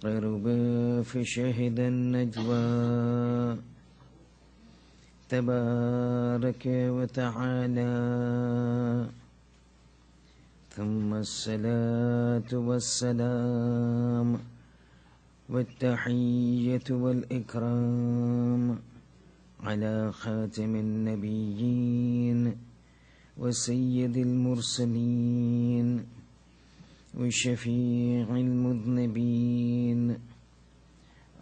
قربا فشهد النجوى تبارك وتعالى ثم الصلاة والسلام والتحية والإكرام على خاتم النبيين وسيد المرسلين وشفيع المذنبين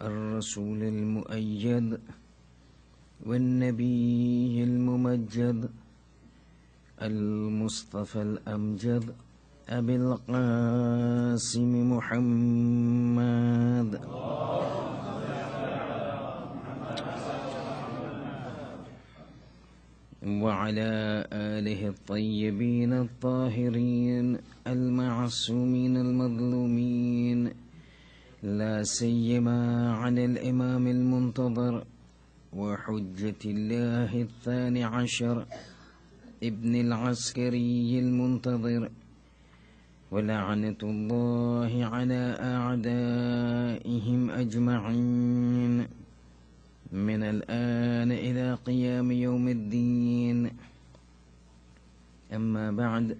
الرسول المؤيد والنبي الممجد المصطفى الأمجد أبي القاسم محمد وعلى آله الطيبين الطاهرين المعصومين المظلومين، لا سيما على الإمام المنتظر وحجة الله الثاني عشر ابن العسكري المنتظر، ولعنة الله على أعدائهم أجمعين من الآن إلى قيام يوم الدين. أما بعد،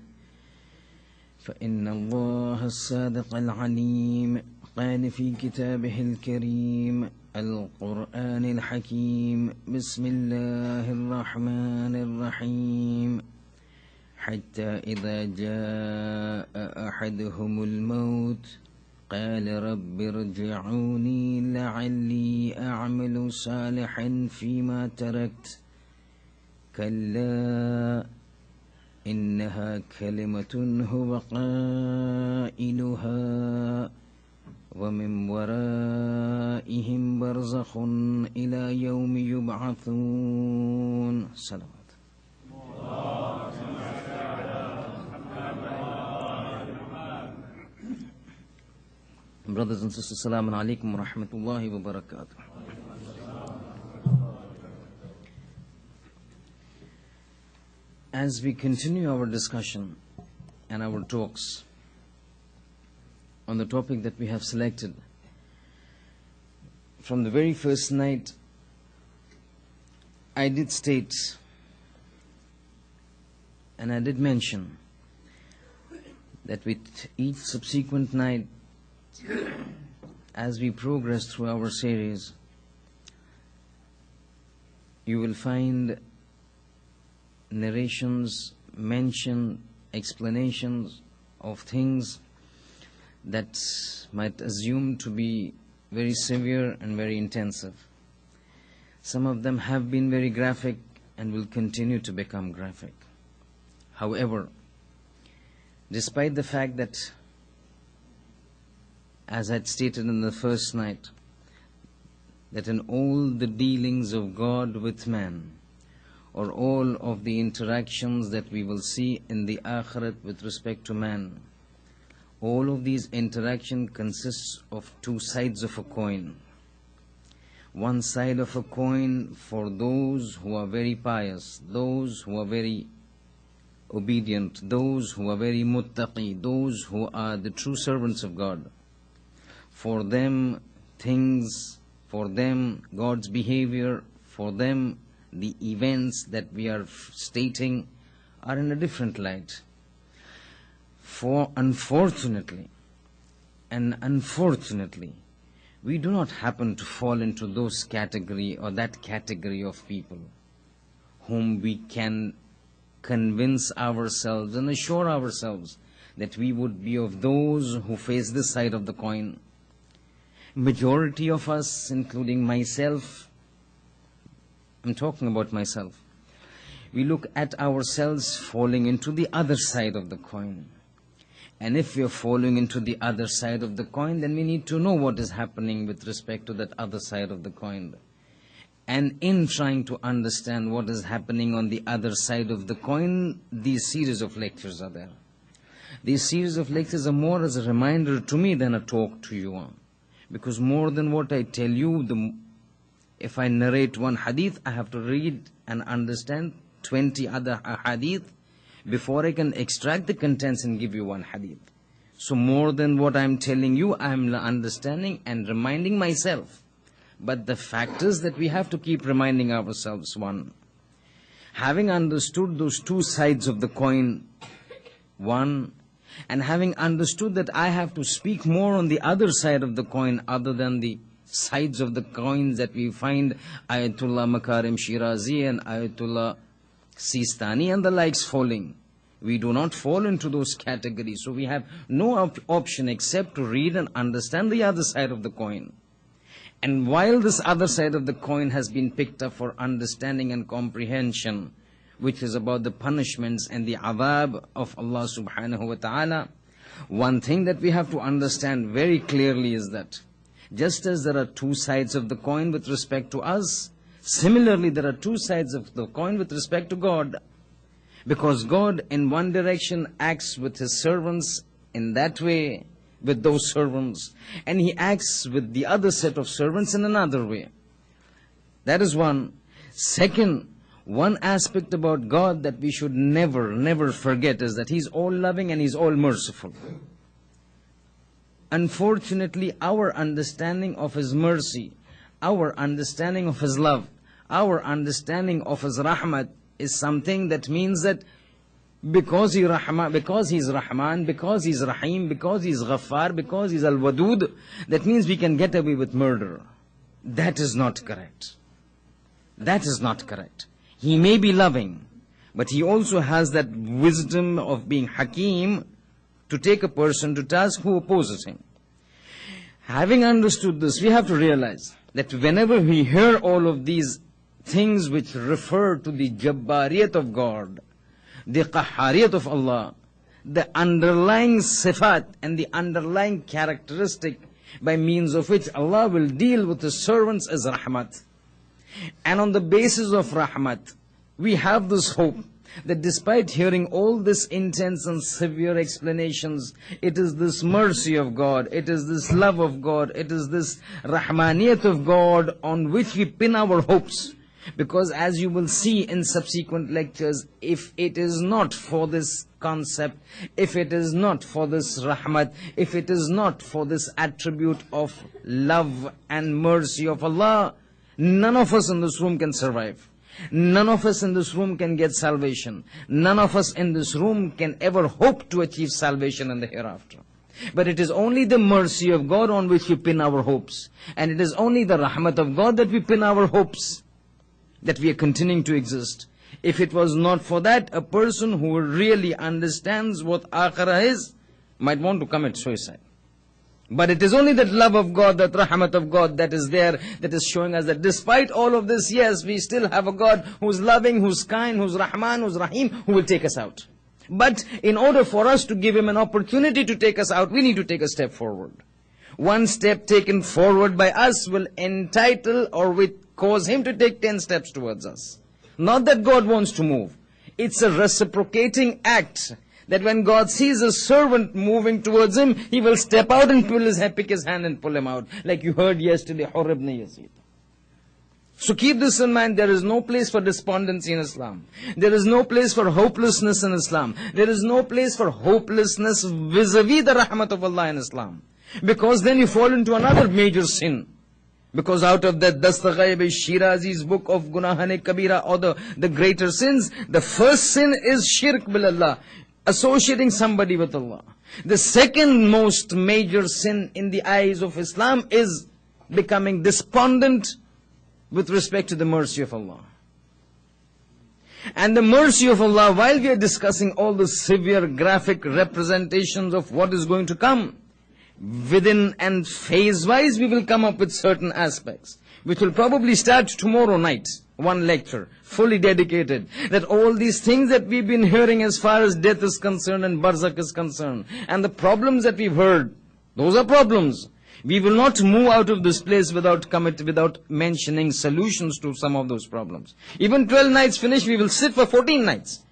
فإن الله الصادق العليم قال في كتابه الكريم القرآن الحكيم: بسم الله الرحمن الرحيم، حتى إذا جاء أحدهم الموت قال رب ارجعوني لعلي أعمل صالحا فيما تركت، كلا إنها كلمة هو قائلها ومن ورائهم برزخ إلى يوم يبعثون. صلوات. Brothers and sisters, Assalamu alaikum wa rahmatullahi wa barakatuh. As we continue our discussion and our talks on the topic that we have selected, from the very first night I did state and I did mention that with each subsequent night, as we progress through our series, you will find narrations, mention, explanations of things that might assume to be very severe and very intensive. Some of them have been very graphic and will continue to become graphic. However, despite the fact that, as I had stated in the first night, that in all the dealings of God with man, or all of the interactions that we will see in the Akhirat with respect to man, all of these interactions consists of two sides of a coin. One side of a coin for those who are very pious, those who are very obedient, those who are very muttaqi, those who are the true servants of God. For them, things, for them, God's behavior, for them, the events that we are stating are in a different light. For unfortunately, we do not happen to fall into those category or that category of people whom we can convince ourselves and assure ourselves that we would be of those who face this side of the coin. Majority of us, including myself, I'm talking about myself, we look at ourselves falling into the other side of the coin. And if we are falling into the other side of the coin, then we need to know what is happening with respect to that other side of the coin. And in trying to understand what is happening on the other side of the coin, these series of lectures are there. These series of lectures are more as a reminder to me than a talk to you. Because more than what I tell you, if I narrate one hadith, I have to read and understand 20 other hadith before I can extract the contents and give you one hadith. So more than what I'm telling you, I'm understanding and reminding myself. But the fact is that we have to keep reminding ourselves, one, having understood those two sides of the coin, one, and having understood that I have to speak more on the other side of the coin other than the sides of the coins that we find Ayatollah Makarim Shirazi and Ayatollah Sistani and the likes falling. We do not fall into those categories. So we have no option except to read and understand the other side of the coin. And while this other side of the coin has been picked up for understanding and comprehension, which is about the punishments and the adhab of Allah subhanahu wa ta'ala, one thing that we have to understand very clearly is that just as there are two sides of the coin with respect to us, similarly there are two sides of the coin with respect to God. Because God in one direction acts with His servants in that way, with those servants, and He acts with the other set of servants in another way. That is one. Second, one aspect about God that we should never forget is that He's all loving and He's all merciful. Unfortunately, our understanding of His mercy, our understanding of His love, our understanding of His rahmat is something that means that because He's Rahman, because He's Rahim, because He's Ghaffar, because He's Al-Wadud, that means we can get away with murder. That is not correct. That is not correct. He may be loving, but He also has that wisdom of being Hakim to take a person to task who opposes Him. Having understood this, we have to realize that whenever we hear all of these things which refer to the Jabbariyat of God, the Qahhariyat of Allah, the underlying sifat and the underlying characteristic by means of which Allah will deal with His servants as Rahmat. And on the basis of Rahmat, we have this hope that despite hearing all this intense and severe explanations, it is this mercy of God, it is this love of God, it is this Rahmaniyat of God on which we pin our hopes. Because as you will see in subsequent lectures, if it is not for this concept, if it is not for this rahmat, if it is not for this attribute of love and mercy of Allah, none of us in this room can survive. None of us in this room can get salvation. None of us in this room can ever hope to achieve salvation in the hereafter. But it is only the mercy of God on which we pin our hopes. And it is only the rahmat of God that we pin our hopes, that we are continuing to exist. If it was not for that, a person who really understands what akhirah is might want to commit suicide. But it is only that love of God, that rahmat of God that is there, that is showing us that despite all of this, yes, we still have a God who's loving, who's kind, who's Rahman, who's Rahim, who will take us out. But in order for us to give Him an opportunity to take us out, we need to take a step forward. One step taken forward by us will entitle or will cause Him to take 10 steps towards us. Not that God wants to move. It's a reciprocating act. That when God sees a servant moving towards Him, He will step out and pick his hand and pull him out. Like you heard yesterday, Hurr ibn Yazid. So keep this in mind. There is no place for despondency in Islam. There is no place for hopelessness in Islam. There is no place for hopelessness vis-a-vis the rahmat of Allah in Islam. Because then you fall into another major sin. Because out of that Dastaghaib Shirazi's book of Gunahane Kabira, or the greater sins, the first sin is shirk billah, associating somebody with Allah. The second most major sin in the eyes of Islam is becoming despondent with respect to the mercy of Allah. And the mercy of Allah, while we are discussing all the severe graphic representations of what is going to come, within and phase-wise we will come up with certain aspects, which will probably start tomorrow night, one lecture, fully dedicated, that all these things that we've been hearing as far as death is concerned and Barzakh is concerned, and the problems that we've heard, those are problems. We will not move out of this place without mentioning solutions to some of those problems. Even 12 nights finished, we will sit for 14 nights,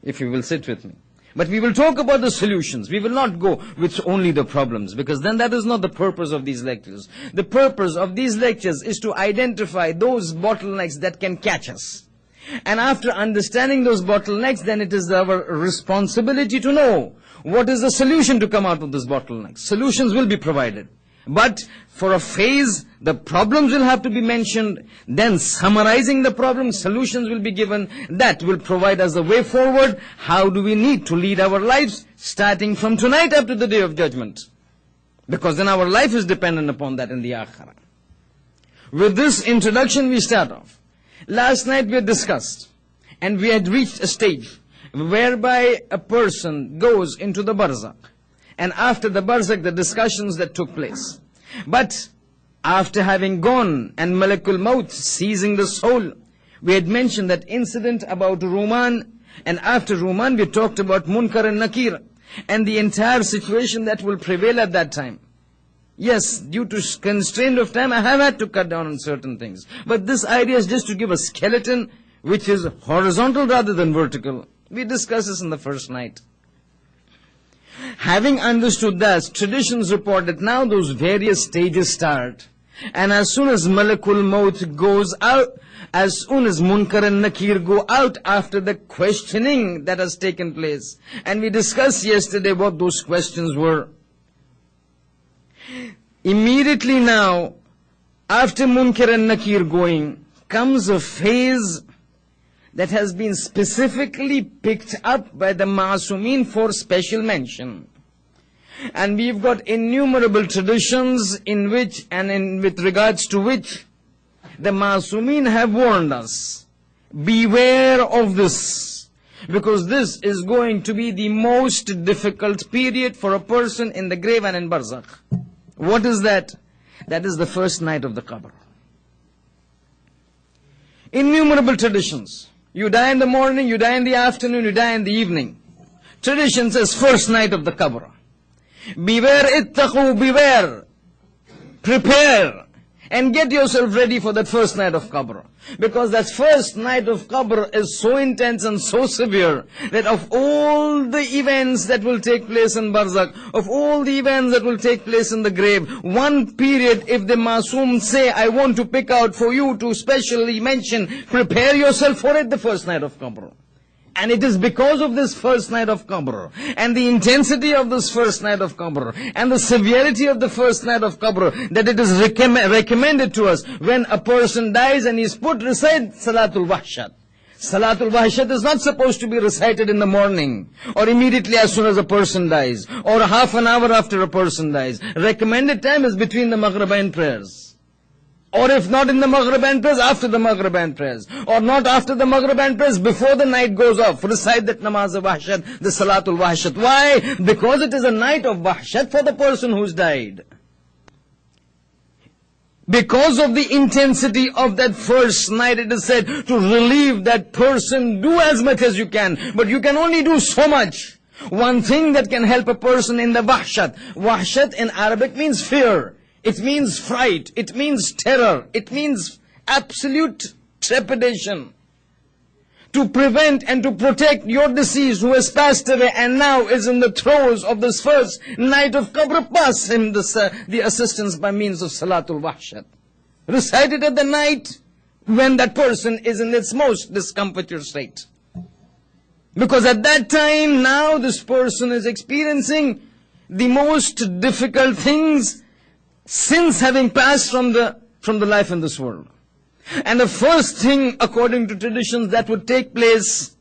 if you will sit with me. But we will talk about the solutions. We will not go with only the problems, because then that is not the purpose of these lectures. The purpose of these lectures is to identify those bottlenecks that can catch us. And after understanding those bottlenecks, then it is our responsibility to know what is the solution to come out of this bottleneck? Solutions will be provided. But for a phase, the problems will have to be mentioned, then summarizing the problems, solutions will be given. That will provide us the way forward. How do we need to lead our lives, starting from tonight up to the Day of Judgment? Because then our life is dependent upon that in the Akhirah. With this introduction we start off. Last night we had discussed, and we had reached a stage whereby a person goes into the Barzakh. And after the Barzakh, the discussions that took place. But after having gone and Malakul Maut seizing the soul, we had mentioned that incident about Ruman, and after Ruman we talked about Munkar and Nakir, and the entire situation that will prevail at that time. Yes, due to constraint of time, I have had to cut down on certain things. But this idea is just to give a skeleton which is horizontal rather than vertical. We discussed this in the first night. Having understood that, traditions report that now those various stages start. And as soon as Malakul Maut goes out, as soon as Munkar and Nakir go out after the questioning that has taken place. And we discussed yesterday what those questions were. Immediately now, after Munkar and Nakir going, comes a phase that has been specifically picked up by the Ma'asumin for special mention. And we've got innumerable traditions in which, and with regards to which, the Ma'asumin have warned us. Beware of this, because this is going to be the most difficult period for a person in the grave and in Barzakh. What is that? That is the first night of the Qabr. Innumerable traditions. You die in the morning, you die in the afternoon, you die in the evening. Tradition says first night of the Qabr. Beware, ittaqu, beware. Prepare and get yourself ready for that first night of Qabr. Because that first night of Qabr is so intense and so severe that of all the events that will take place in Barzakh, of all the events that will take place in the grave, one period, if the Masoom say, I want to pick out for you to specially mention, prepare yourself for it, the first night of Qabr. And it is because of this first night of Qabr, and the intensity of this first night of Qabr, and the severity of the first night of Qabr, that it is recommended to us when a person dies and is put, recite Salatul Wahshat. Salatul Wahshat is not supposed to be recited in the morning, or immediately as soon as a person dies, or half an hour after a person dies. Recommended time is between the Maghribain prayers. Or if not in the Maghribain prayers, after the Maghribain prayers. Or not after the Maghribain prayers, before the night goes off. Recite that namaz of Wahshat, the Salatul Wahshat. Why? Because it is a night of Wahshat for the person who's died. Because of the intensity of that first night, it is said to relieve that person, do as much as you can. But you can only do so much. One thing that can help a person in the Wahshat. Wahshat in Arabic means fear. It means fright, it means terror, it means absolute trepidation. To prevent and to protect your deceased who has passed away and now is in the throes of this first night of Qabr, pass him the assistance by means of Salatul Wahshat. Recite it at the night when that person is in its most discomfited state. Because at that time now this person is experiencing the most difficult things since having passed from the life in this world. And the first thing, according to traditions, that would take place,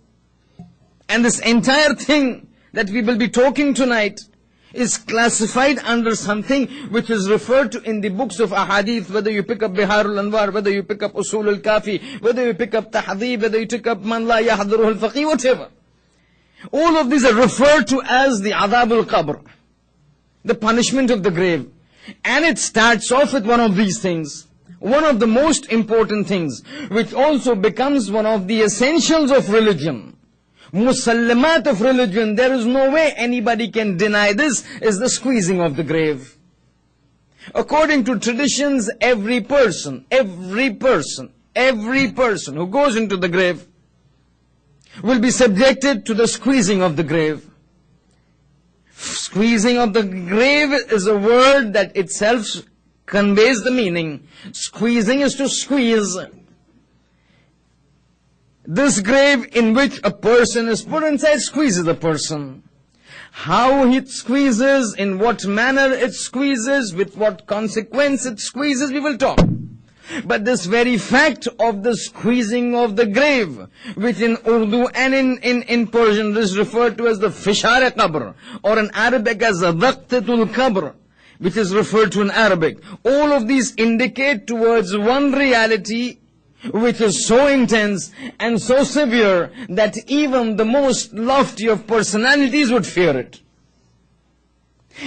and this entire thing that we will be talking tonight, is classified under something which is referred to in the books of ahadith, whether you pick up Biharul Anwar, whether you pick up Usul al-Kafi, whether you pick up Tahdhib, whether you pick up Man La Yahduruhu al-Faqih, whatever. All of these are referred to as the Adab al-Qabr, the punishment of the grave. And it starts off with one of these things, one of the most important things, which also becomes one of the essentials of religion, musallamat of religion. There is no way anybody can deny this, is the squeezing of the grave. According to traditions, every person who goes into the grave will be subjected to the squeezing of the grave. Squeezing of the grave is a word that itself conveys the meaning. Squeezing is to squeeze. This grave in which a person is put inside squeezes the person. How it squeezes, in what manner it squeezes, with what consequence it squeezes, we will talk. But this very fact of the squeezing of the grave, which in Urdu and in Persian is referred to as the fishar-e-qabr, or in Arabic as the dhaqtatul-qabr, which is referred to in Arabic. All of these indicate towards one reality which is so intense and so severe that even the most lofty of personalities would fear it.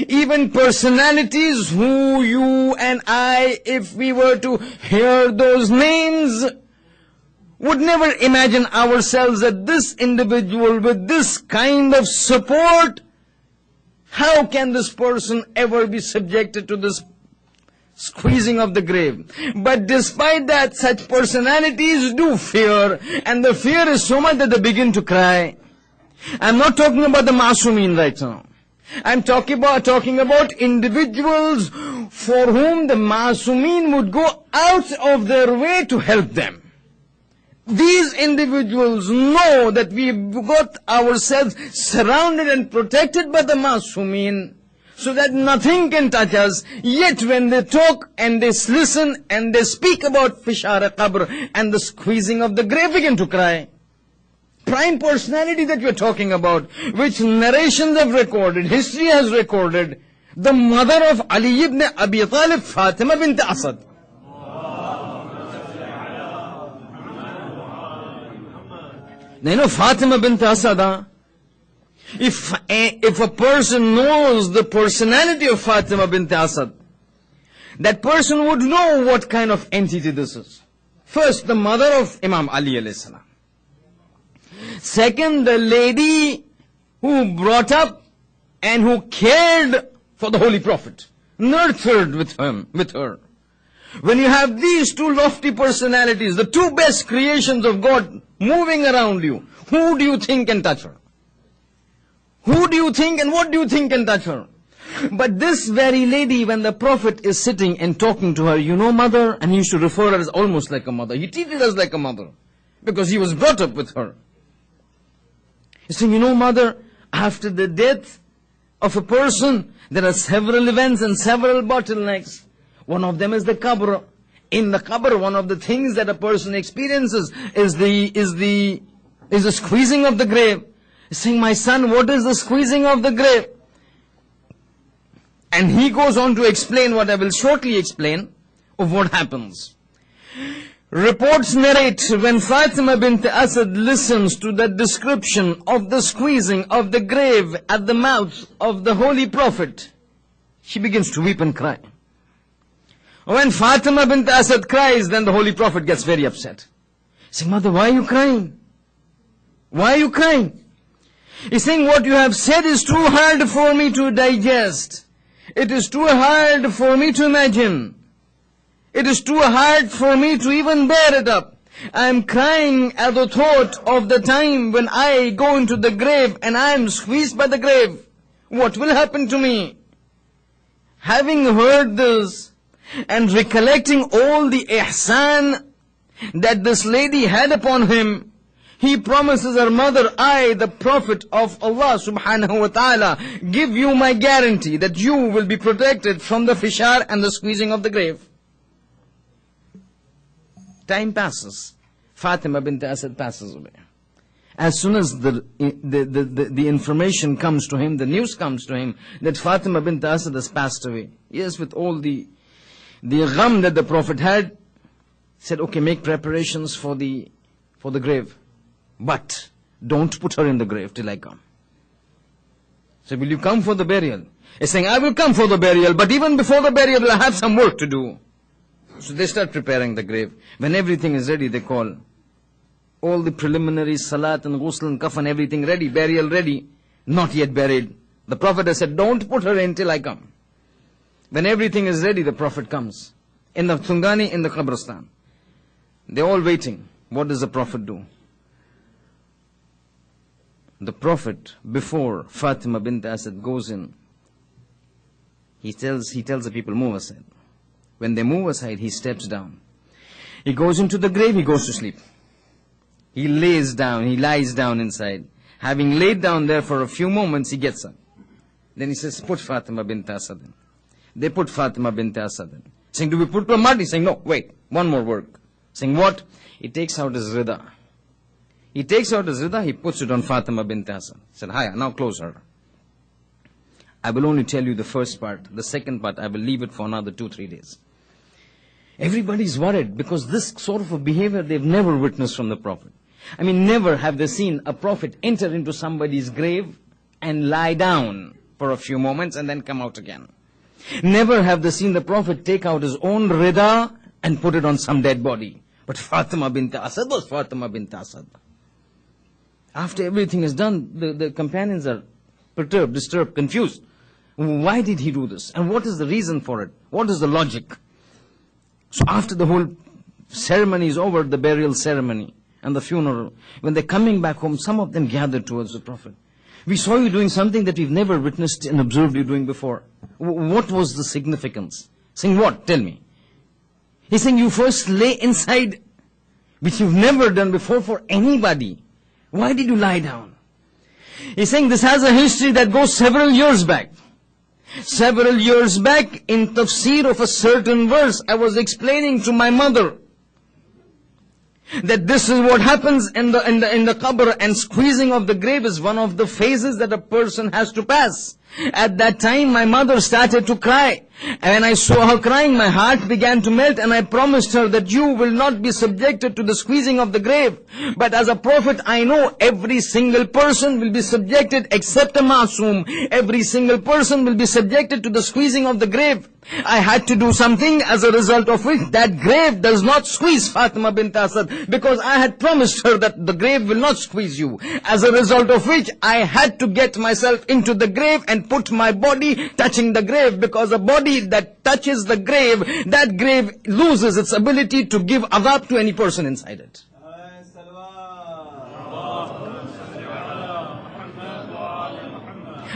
Even personalities who you and I, if we were to hear those names, would never imagine ourselves that this individual with this kind of support, how can this person ever be subjected to this squeezing of the grave? But despite that, such personalities do fear, and the fear is so much that they begin to cry. I'm not talking about the Masumin right now. I'm talking about individuals for whom the Masumin would go out of their way to help them. These individuals know that we've got ourselves surrounded and protected by the Masumin, so that nothing can touch us. Yet when they talk and they listen and they speak about fishar-e-qabr and the squeezing of the grave, begin to cry. Prime personality that we're talking about, which narrations have recorded, history has recorded, the mother of Ali ibn Abi Talib, Fatima bint Asad. They know Fatima bint Asad. If a person knows the personality of Fatima bint Asad, that person would know what kind of entity this is. First, the mother of Imam Ali alayhi salam. Second, the lady who brought up and who cared for the Holy Prophet, nurtured with her. When you have these two lofty personalities, the two best creations of God moving around you, who do you think can touch her? Who do you think and what do you think can touch her? But this very lady, when the Prophet is sitting and talking to her, you know, mother, and he used to refer her as almost like a mother. He treated us like a mother because he was brought up with her. He's saying, you know, mother, after the death of a person, there are several events and several bottlenecks. One of them is the qabr. In the qabr, one of the things that a person experiences is the squeezing of the grave. He's saying, my son, what is the squeezing of the grave? And he goes on to explain what I will shortly explain of what happens. Reports narrate when Fatima bint Asad listens to the description of the squeezing of the grave at the mouth of the Holy Prophet, she begins to weep and cry. When Fatima bint Asad cries, then the Holy Prophet gets very upset. He says, mother, why are you crying? Why are you crying? He's saying, what you have said is too hard for me to digest. It is too hard for me to imagine. It is too hard for me to even bear it up. I am crying at the thought of the time when I go into the grave and I am squeezed by the grave. What will happen to me? Having heard this and recollecting all the ihsan that this lady had upon him, he promises her mother, I, the Prophet of Allah subhanahu wa ta'ala, give you my guarantee that you will be protected from the fishar and the squeezing of the grave. Time passes. Fatima bint Asad passes away. As soon as the information comes to him, the news comes to him that Fatima bint Asad has passed away. Yes, with all the gham that the Prophet had, said, okay, make preparations for the grave. But don't put her in the grave till I come. So will you come for the burial? He's saying, I will come for the burial, but even before the burial, I have some work to do. So they start preparing the grave. When everything is ready, they call all the preliminaries, salat and ghusl and kafan, everything ready, burial ready, not yet buried. The Prophet has said, don't put her in till I come. When everything is ready, the Prophet comes. In the Tungani, in the Qabristan. They're all waiting. What does the Prophet do? The Prophet, before Fatima bint Asad goes in, he tells the people, move aside. When they move aside, he steps down. He goes into the grave, he goes to sleep. He lies down inside. Having laid down there for a few moments, he gets up. Then he says, put Fatima bint Asad in. They put Fatima bint Asad in. Saying, do we put her mud? He's saying, no, wait, one more work. Saying, what? He takes out his rida. He takes out his rida, he puts it on Fatima bint Asad. He said, Hiya, now close her. I will only tell you the first part. The second part, I will leave it for another 2-3 days. Everybody's worried because this sort of a behavior they've never witnessed from the Prophet. I mean, never have they seen a Prophet enter into somebody's grave and lie down for a few moments and then come out again. Never have they seen the Prophet take out his own rida and put it on some dead body. But Fatima bint Asad was Fatima bint Asad. After everything is done, the companions are perturbed, disturbed, confused. Why did he do this? And what is the reason for it? What is the logic? So after the whole ceremony is over, the burial ceremony and the funeral, when they're coming back home, some of them gathered towards the Prophet. We saw you doing something that we've never witnessed and observed you doing before. What was the significance? Saying what? Tell me. He's saying you first lay inside, which you've never done before for anybody. Why did you lie down? He's saying this has a history that goes several years back. Several years back, in tafsir of a certain verse, I was explaining to my mother that this is what happens in the qabr, and squeezing of the grave is one of the phases that a person has to pass. At that time, my mother started to cry. And when I saw her crying, my heart began to melt, and I promised her that you will not be subjected to the squeezing of the grave. But as a prophet, I know every single person will be subjected except a masoom. Every single person will be subjected to the squeezing of the grave. I had to do something as a result of which that grave does not squeeze Fatima bint Asad, because I had promised her that the grave will not squeeze you. As a result of which I had to get myself into the grave and put my body touching the grave, because a body that touches the grave, that grave loses its ability to give adab to any person inside it.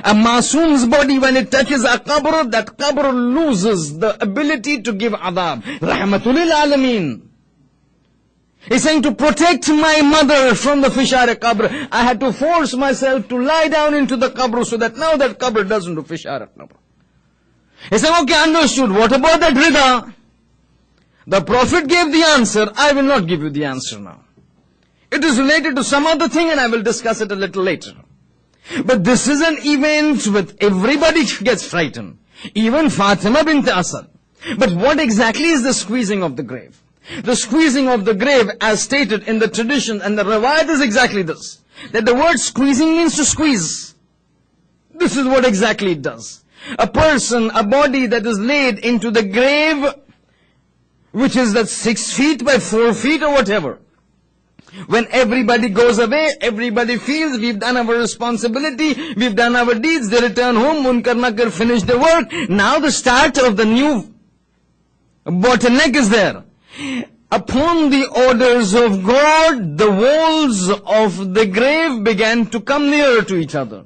A masoom's body, when it touches a qabr, that qabr loses the ability to give adab. Rahmatul lil alameen. He's saying to protect my mother from the fishar qabr, I had to force myself to lie down into the qabr so that now that qabr doesn't do fishar qabr. He said, okay, understood. What about that rida? The Prophet gave the answer. I will not give you the answer now. It is related to some other thing and I will discuss it a little later. But this is an event with everybody gets frightened. Even Fatima bint Asad. But what exactly is the squeezing of the grave? The squeezing of the grave, as stated in the tradition and the riwayat, is exactly this. That the word squeezing means to squeeze. This is what exactly it does. A person, a body that is laid into the grave, which is that 6 feet by 4 feet or whatever. When everybody goes away, everybody feels we've done our responsibility, we've done our deeds, they return home, Munkar Nakir finish their work. Now the start of the new bottleneck is there. Upon the orders of God, the walls of the grave began to come nearer to each other.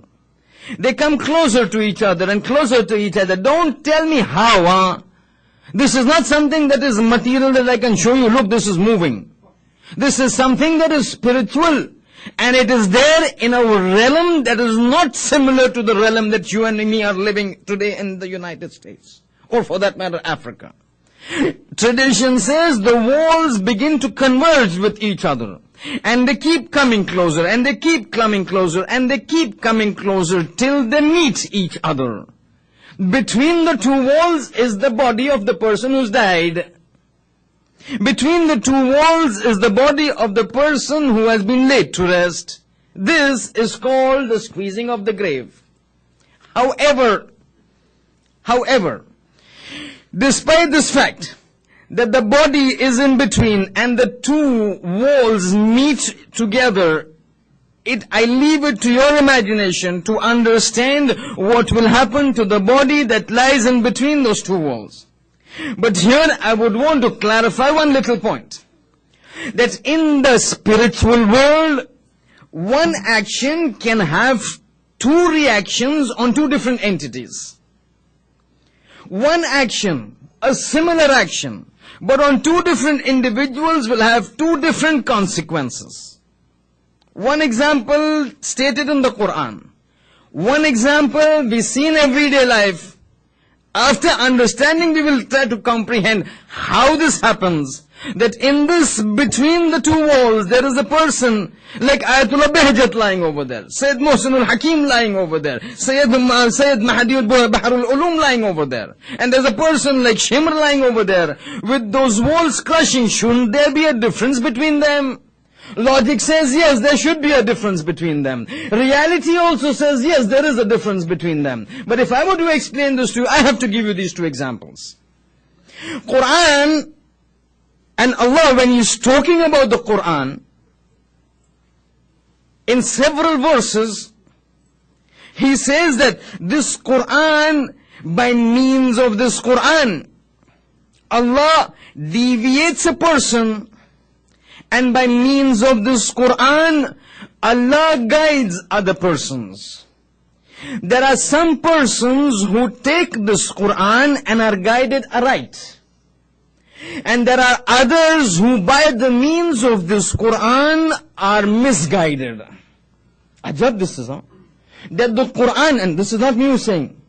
They come closer to each other and closer to each other. Don't tell me how, This is not something that is material that I can show you. Look, this is moving. This is something that is spiritual. And it is there in our realm that is not similar to the realm that you and me are living today in the United States. Or for that matter, Africa. Tradition says the walls begin to converge with each other. And they keep coming closer, and they keep coming closer, and they keep coming closer till they meet each other. Between the two walls is the body of the person who's died. Between the two walls is the body of the person who has been laid to rest. This is called the squeezing of the grave. However, despite this fact that the body is in between and the two walls meet together, I leave it to your imagination to understand what will happen to the body that lies in between those two walls. But here I would want to clarify one little point. That in the spiritual world, one action can have two reactions on two different entities. One action, a similar action, but on two different individuals will have two different consequences. One example stated in the Quran. One example we see in everyday life. After understanding, we will try to comprehend how this happens. That in this, between the two walls, there is a person like Ayatullah Behjat lying over there, Sayyid Mohsin al-Hakim lying over there, Sayyid Mahdi Baharul Ulum lying over there, and there's a person like Shimr lying over there. With those walls crushing, shouldn't there be a difference between them? Logic says yes, there should be a difference between them. Reality also says yes, there is a difference between them. But if I were to explain this to you, I have to give you these two examples. Quran, and Allah, when He's talking about the Quran, in several verses, He says that this Quran, by means of this Quran, Allah deviates a person, and by means of this Quran, Allah guides other persons. There are some persons who take this Quran and are guided aright. And there are others who by the means of this Quran are misguided. Ajab this is, huh? That the Quran, and this is not me saying,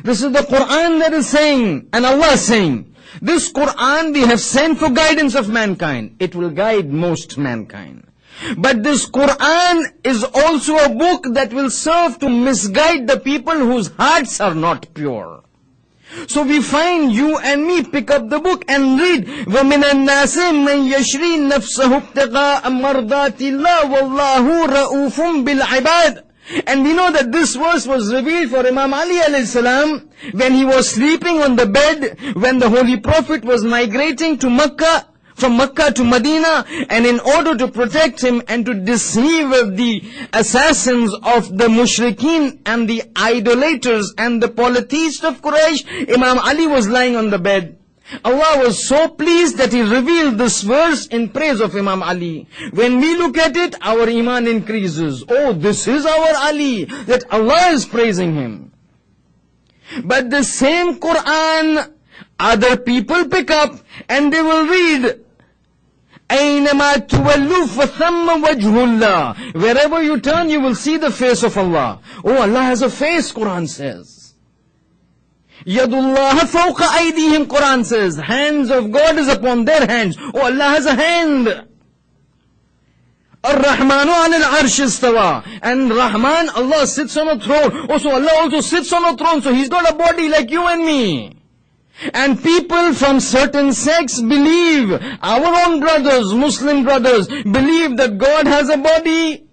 this is the Quran that is saying, and Allah is saying, this Quran we have sent for guidance of mankind. It will guide most mankind. But this Quran is also a book that will serve to misguide the people whose hearts are not pure. So we find you and me pick up the book and read, وَمِنَ النَّاسِ مَنْ يَشْرِي نَفْسَهُ ابْتِغَاءَ مَرْضَاتِ اللَّهِ وَاللَّهُ رَؤُوفٌ بِالْعِبَادِ. And we know that this verse was revealed for Imam Ali alayhi salam when he was sleeping on the bed, when the Holy Prophet was migrating to Makkah, from Makkah to Medina, and in order to protect him and to deceive the assassins of the mushrikeen and the idolaters and the polytheists of Quraysh, Imam Ali was lying on the bed. Allah was so pleased that He revealed this verse in praise of Imam Ali. When we look at it, our iman increases. Oh, this is our Ali, that Allah is praising him. But the same Quran, other people pick up and they will read, أَيْنَمَا تُوَلُّوا فَثَمَّ وَجْهُ اللَّهِ. Wherever you turn, you will see the face of Allah. Oh, Allah has a face, Quran says. Yadullah fawqa aydihim, Quran says. Hands of God is upon their hands. Oh, Allah has a hand. Ar-Rahmanu anil arsh istawa. And Rahman, Allah sits on a throne. Oh, so Allah also sits on a throne. So He's got a body like you and me. And people from certain sects believe, our own brothers, Muslim brothers, believe that God has a body,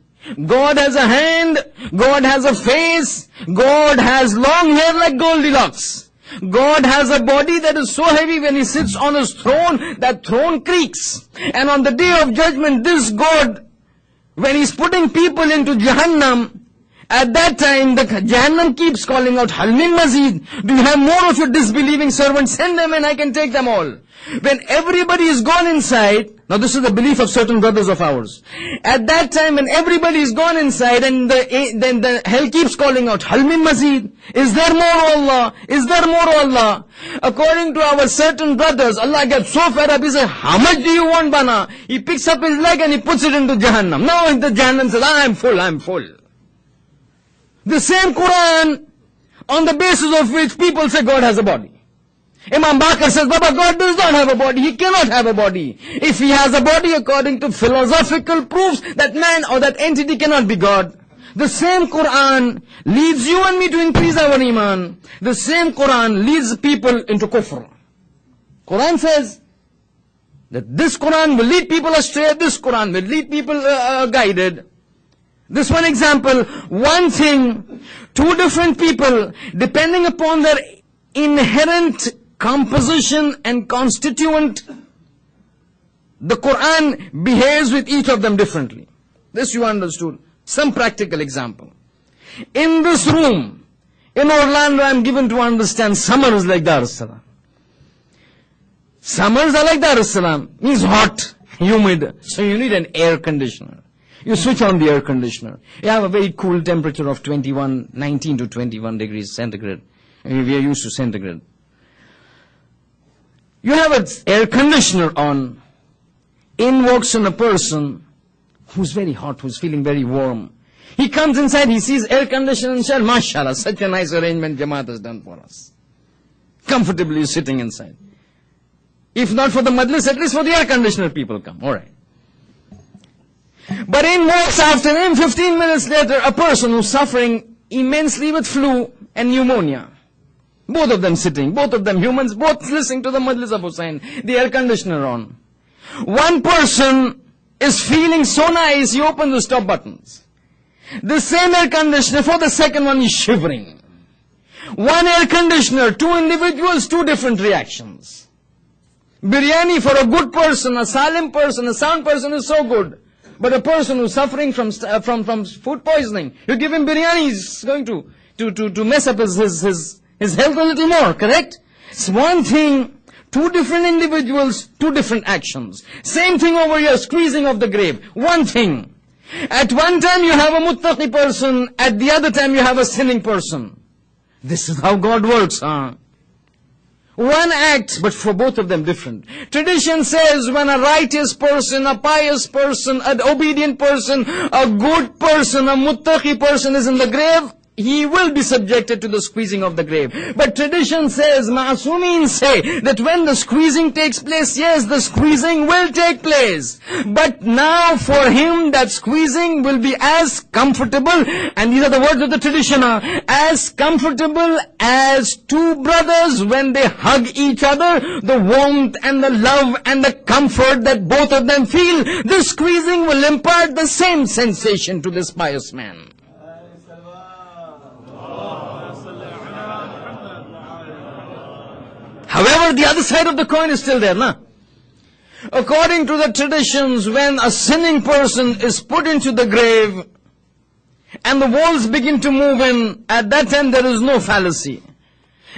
God has a hand, God has a face, God has long hair like Goldilocks. God has a body that is so heavy when He sits on His throne, that throne creaks. And on the day of judgment, this God, when He's putting people into Jahannam, at that time, the Jahannam keeps calling out, Hal min mazid? Do you have more of your disbelieving servants? Send them and I can take them all. When everybody is gone inside, now this is the belief of certain brothers of ours. At that time, when everybody is gone inside, and then the hell keeps calling out, Hal min mazid? Is there more, Allah? Is there more, Allah? According to our certain brothers, Allah gets so fed up, He says, how much do you want, Bana? He picks up his leg and he puts it into Jahannam. Now the Jahannam says, I'm full, I'm full. The same Quran, on the basis of which people say God has a body. Imam Bakr says, Baba, God does not have a body. He cannot have a body. If He has a body, according to philosophical proofs, that man or that entity cannot be God. The same Quran leads you and me to increase our iman. The same Quran leads people into kufr. Quran says that this Quran will lead people astray, this Quran will lead people guided. This one example, one thing, two different people, depending upon their inherent composition and constituent, the Quran behaves with each of them differently. This you understood. Some practical example. In this room, in Orlando, I am given to understand summers like Dar es Salaam. Summers are like Dar es Salaam, means hot, humid, so you need an air conditioner. You switch on the air conditioner. You have a very cool temperature of 19 to 21 degrees centigrade. We are used to centigrade. You have an air conditioner on. In walks in a person who's very hot, who's feeling very warm. He comes inside, he sees air conditioning and says, mashallah, such a nice arrangement Jamaat has done for us. Comfortably sitting inside. If not for the Majlis, at least for the air conditioner people come. Alright. But in most afternoon, 15 minutes later, a person who's suffering immensely with flu and pneumonia. Both of them sitting, both of them humans, both listening to the Majlis of Hussain, the air conditioner on. One person is feeling so nice, he opens the stop buttons. The same air conditioner, for the second one, is shivering. One air conditioner, two individuals, two different reactions. Biryani for a good person, a salim person, a sound person is so good. But a person who's suffering from food poisoning, you give him biryani, he's going to mess up his health a little more, correct? It's one thing, two different individuals, two different actions. Same thing over here, squeezing of the grave. One thing. At one time you have a muttaqi person, at the other time you have a sinning person. This is how God works, huh? One act, but for both of them different. Tradition says when a righteous person, a pious person, an obedient person, a good person, a muttaqi person is in the grave, he will be subjected to the squeezing of the grave. But tradition says, Ma'asumin say, that when the squeezing takes place, yes, the squeezing will take place. But now for him, that squeezing will be as comfortable, and these are the words of the tradition, as comfortable as two brothers when they hug each other, the warmth and the love and the comfort that both of them feel, the squeezing will impart the same sensation to this pious man. However, the other side of the coin is still there, nah? According to the traditions, when a sinning person is put into the grave and the walls begin to move in, at that time there is no fallacy.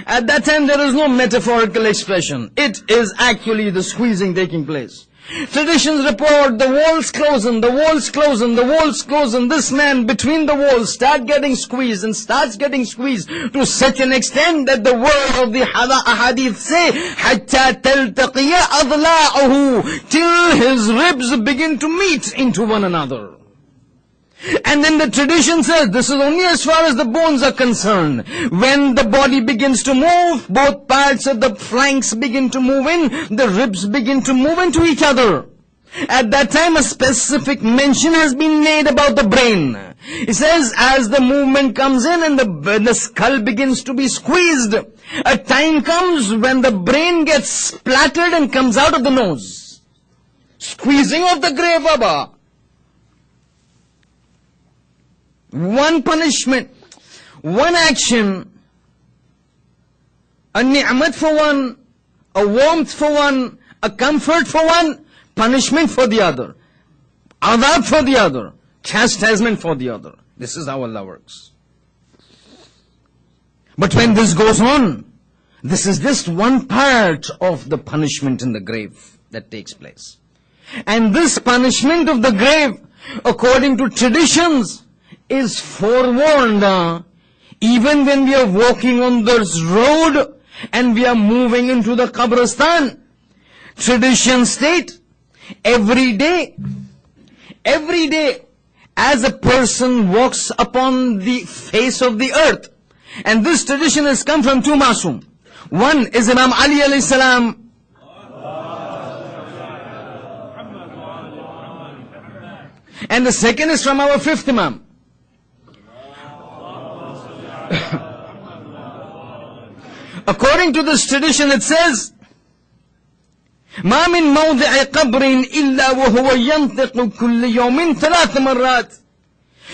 At that time there is no metaphorical expression. It is actually the squeezing taking place. Traditions report the walls closing, the walls closing, the walls closing. This man between the walls starts getting squeezed to such an extent that the word of the ahadith say, حَتَّى تَلْتَقِيَ أَضْلَاعُهُ, till his ribs begin to meet into one another. And then the tradition says, this is only as far as the bones are concerned. When the body begins to move, both parts of the flanks begin to move in, the ribs begin to move into each other. At that time, a specific mention has been made about the brain. It says, as the movement comes in and the skull begins to be squeezed, a time comes when the brain gets splattered and comes out of the nose. Squeezing of the grave, Baba. One punishment, one action, a ni'mat for one, a warmth for one, a comfort for one, punishment for the other, adab for the other, chastisement for the other. This is how Allah works. But when this goes on, this is just one part of the punishment in the grave that takes place. And this punishment of the grave, according to traditions, is forewarned. Even when we are walking on this road and we are moving into the Qabristan, traditions state, every day, as a person walks upon the face of the earth, and this tradition has come from two Masum. One is Imam Ali alayhi salam, and the second is from our fifth Imam. According to this tradition, it says, ما من موضع قبر إلا وهو ينطق كل يوم ثلاث مرات.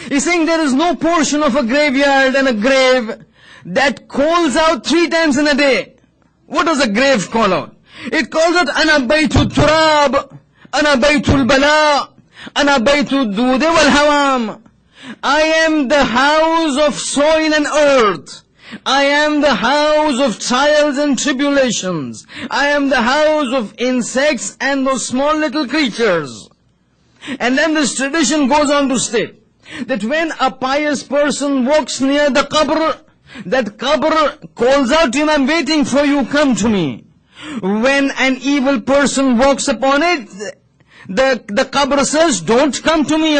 He's saying there is no portion of a graveyard and a grave that calls out 3 times in a day. What does a grave call out? It calls out أنا بيت التراب, أنا بيت البلاء, أنا بيت الدود والهوام. I am the house of soil and earth. I am the house of trials and tribulations. I am the house of insects and those small little creatures. And then this tradition goes on to state that when a pious person walks near the qabr, that qabr calls out to him, I'm waiting for you, come to me. When an evil person walks upon it, the qabr says, don't come to me.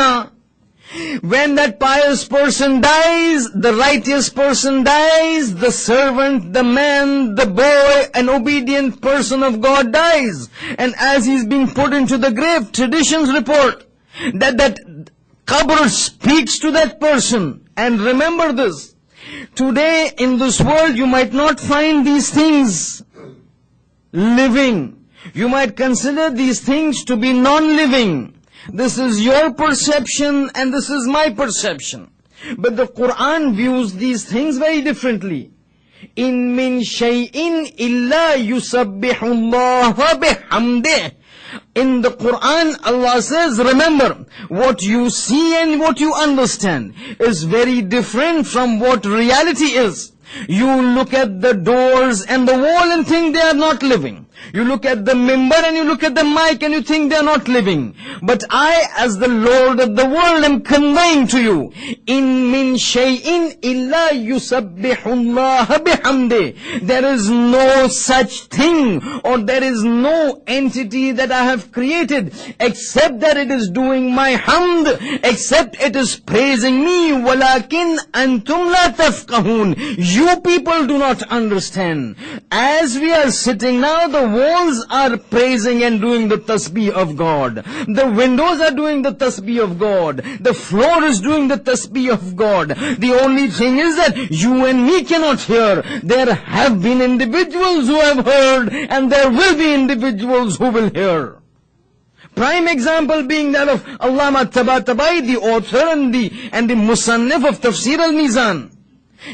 When that pious person dies, the righteous person dies, the servant, the man, the boy, an obedient person of God dies. And as he's being put into the grave, traditions report that qabr speaks to that person. And remember this, today in this world you might not find these things living. You might consider these things to be non-living. This is your perception and this is my perception. But the Quran views these things very differently. In min shay'in illa yusabbihu Allah bihamdih. In the Quran, Allah says, remember, what you see and what you understand is very different from what reality is. You look at the doors and the wall and think they are not living. You look at the mimbar and you look at the mic and you think they are not living. But I, as the Lord of the world, am conveying to you, in min shay'in illa yusabbihu Allah bihamdi. There is no such thing, or there is no entity that I have created except that it is doing my hamd, except it is praising me. Walakin antum la tafqahun. You people do not understand. As we are sitting now, the walls are praising and doing the tasbih of God. The windows are doing the tasbih of God. The floor is doing the tasbih of God. The only thing is that you and me cannot hear. There have been individuals who have heard, and there will be individuals who will hear. Prime example being that of Allama Tabatabai, the author and the Musannif of Tafsir al-Mizan.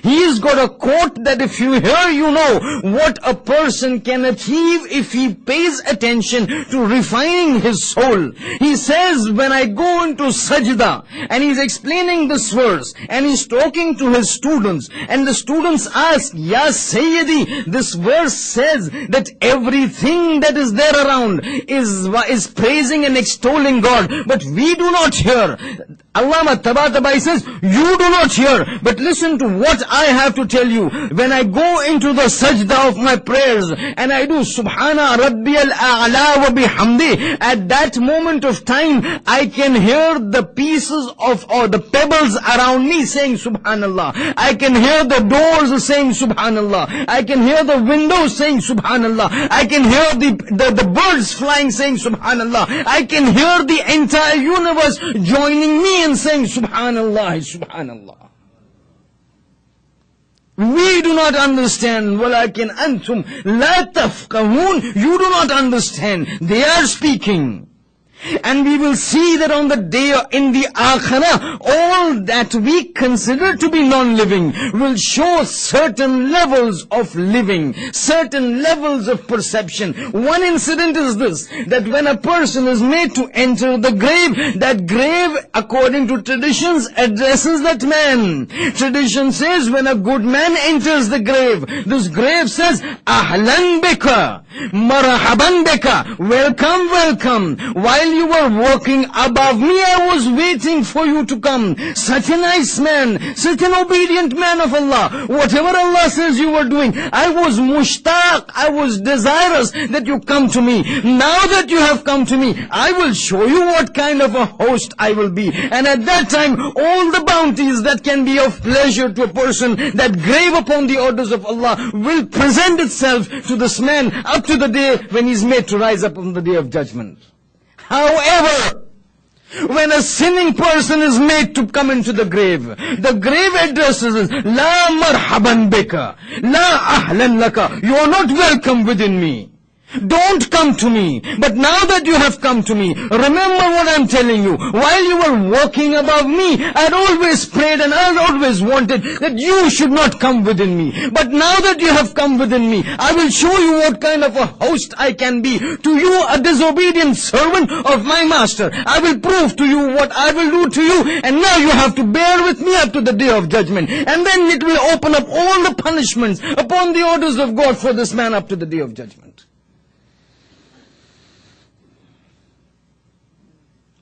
He's got a quote that if you hear, you know what a person can achieve if he pays attention to refining his soul. He says, when I go into sajda, and he's explaining this verse, and he's talking to his students, and the students ask, Ya Sayyidi, this verse says that everything that is there around is praising and extolling God, but we do not hear. Allama Tabatabai says, you do not hear, but listen to what I have to tell you. When I go into the sajda of my prayers, and I do Subhana Rabbiyal A'la wa bihamdi, at that moment of time, I can hear the pieces of, or the pebbles around me saying Subhanallah. I can hear the doors saying Subhanallah. I can hear the windows saying Subhanallah. I can hear the birds flying saying Subhanallah. I can hear the entire universe joining me and saying Subhanallah, Subhanallah. We do not understand. وَلَكِنْ أَنْتُمْ لَا تَفْقَهُونَ. You do not understand. They are speaking. And we will see that on the day in the Akhirah, all that we consider to be non-living will show certain levels of living, certain levels of perception. One incident is this, that when a person is made to enter the grave, that grave, according to traditions, addresses that man. Tradition says when a good man enters the grave, this grave says, Ahlan bika, marhaban bika, welcome, welcome. While you were walking above me, I was waiting for you to come. Such a nice man, such an obedient man of Allah. Whatever Allah says you were doing, I was mushtaq, I was desirous that you come to me. Now that you have come to me, I will show you what kind of a host I will be. And at that time, all the bounties that can be of pleasure to a person that grave upon the orders of Allah will present itself to this man up to the day when he's made to rise up on the day of judgment. However, when a sinning person is made to come into the grave addresses is, La marhaban bika, La ahlan laka. You are not welcome within me. Don't come to me. But now that you have come to me, remember what I'm telling you. While you were walking above me, I'd always prayed and I'd always wanted that you should not come within me. But now that you have come within me, I will show you what kind of a host I can be. To you, a disobedient servant of my master. I will prove to you what I will do to you. And now you have to bear with me up to the day of judgment. And then it will open up all the punishments upon the orders of God for this man up to the day of judgment.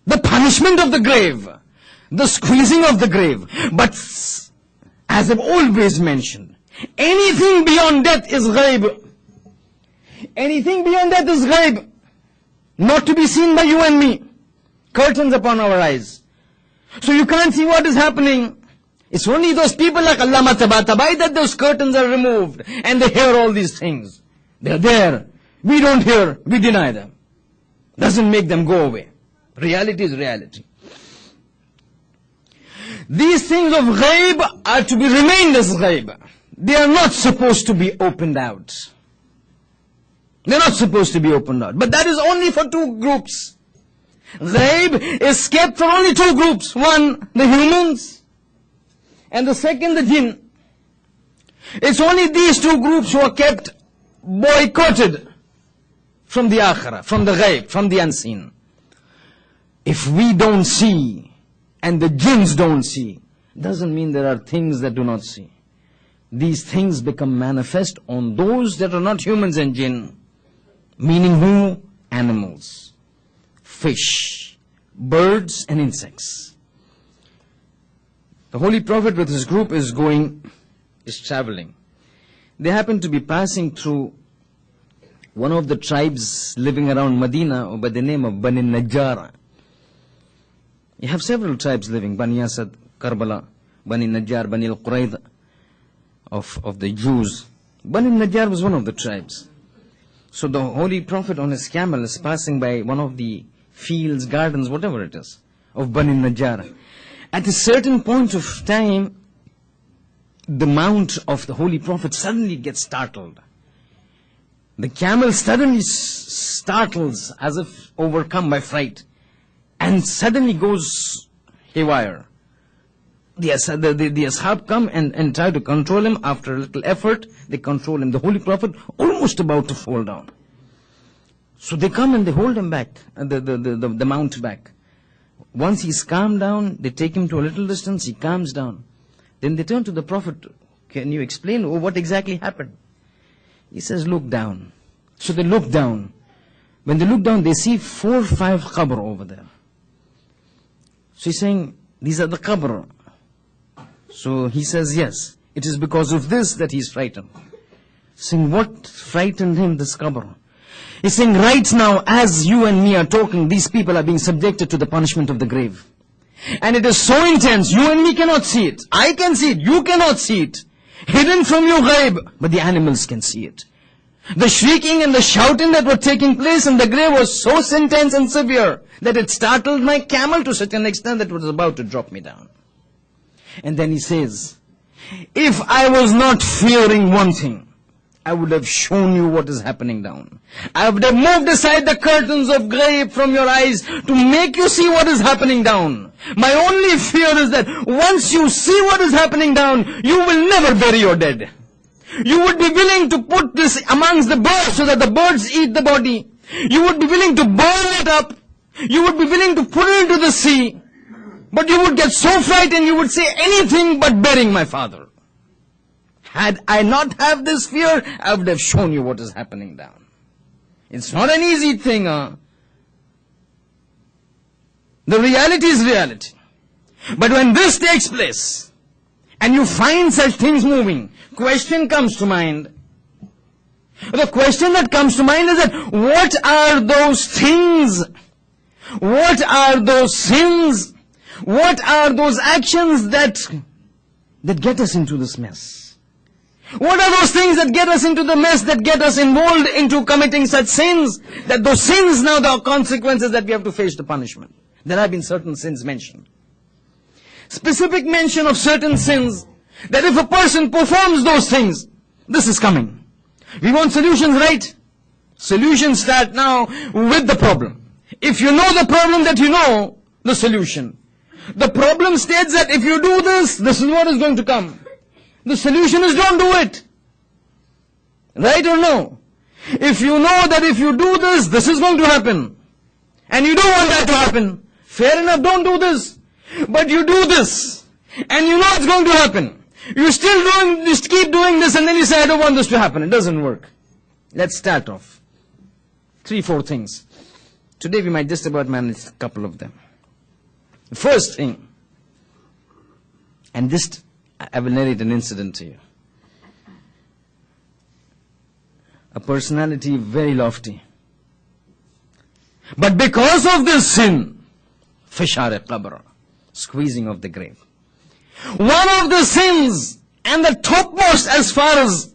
The punishment of the grave, the squeezing of the grave. But as I've always mentioned, anything beyond death is ghaib. Anything beyond death is ghaib. Not to be seen by you and me. Curtains upon our eyes. So you can't see what is happening. It's only those people like Allama Tabatabai that those curtains are removed and they hear all these things. They're there. We don't hear. We deny them. Doesn't make them go away. Reality is reality. These things of ghaib are to be remained as ghaib. They are not supposed to be opened out. They're not supposed to be opened out. But that is only for two groups. Ghaib is kept for only two groups. One, the humans, and the second, the jinn. It's only these two groups who are kept boycotted from the akhirah, from the ghaib, from the unseen. If we don't see, and the jinns don't see, doesn't mean there are things that do not see. These things become manifest on those that are not humans and jinn. Meaning who? Animals, fish, birds and insects. The Holy Prophet with his group is traveling. They happen to be passing through one of the tribes living around Medina by the name of Bani Najjar. You have several tribes living, Bani Asad, Karbala, Bani Najjar, Bani al-Qurayd of the Jews. Bani Najjar was one of the tribes. So the Holy Prophet on his camel is passing by one of the fields, gardens, whatever it is, of Bani Najjar. At a certain point of time, the mount of the Holy Prophet suddenly gets startled. The camel suddenly startles as if overcome by fright and suddenly goes haywire. The ashab come and try to control him. After a little effort, they control him. The Holy Prophet almost about to fall down. So they come and they hold him back, the mount back. Once he's calmed down, they take him to a little distance, he calms down. Then they turn to the Prophet, can you explain what exactly happened? He says, look down. So they look down. When they look down, they see 4 or 5 qabr over there. So he's saying, these are the qabr. So he says, yes, it is because of this that he's frightened. Saying, what frightened him, this qabr? He's saying, right now, as you and me are talking, these people are being subjected to the punishment of the grave. And it is so intense, you and me cannot see it. I can see it, you cannot see it. Hidden from you ghaib, but the animals can see it. The shrieking and the shouting that were taking place in the grave was so intense and severe that it startled my camel to such an extent that it was about to drop me down. And then he says, if I was not fearing one thing, I would have shown you what is happening down. I would have moved aside the curtains of ghaib from your eyes to make you see what is happening down. My only fear is that once you see what is happening down, you will never bury your dead. You would be willing to put this amongst the birds so that the birds eat the body. You would be willing to burn it up. You would be willing to put it into the sea. But you would get so frightened you would say anything but burying my father. Had I not have this fear, I would have shown you what is happening down. It's not an easy thing. The reality is reality. But when this takes place, and you find such things moving, question comes to mind. The question that comes to mind is that, what are those things? What are those sins? What are those actions that get us into this mess? What are those things that get us into the mess, that get us involved into committing such sins, that those sins now the consequences that we have to face the punishment? There have been certain sins mentioned. Specific mention of certain sins, that if a person performs those things, this is coming. We want solutions, right? Solutions start now with the problem. If you know the problem, that you know the solution. The problem states that if you do this, this is what is going to come. The solution is don't do it. Right or no? If you know that if you do this, this is going to happen, and you don't want that to happen, fair enough, don't do this. But you do this, and you know it's going to happen. You just keep doing this, and then you say, I don't want this to happen. It doesn't work. Let's start off. 3, 4 things. Today we might just about manage a couple of them. The first thing, and just I will narrate an incident to you. A personality very lofty. But because of this sin, fishar qabr, Squeezing of the grave. One of the sins, and the topmost as far as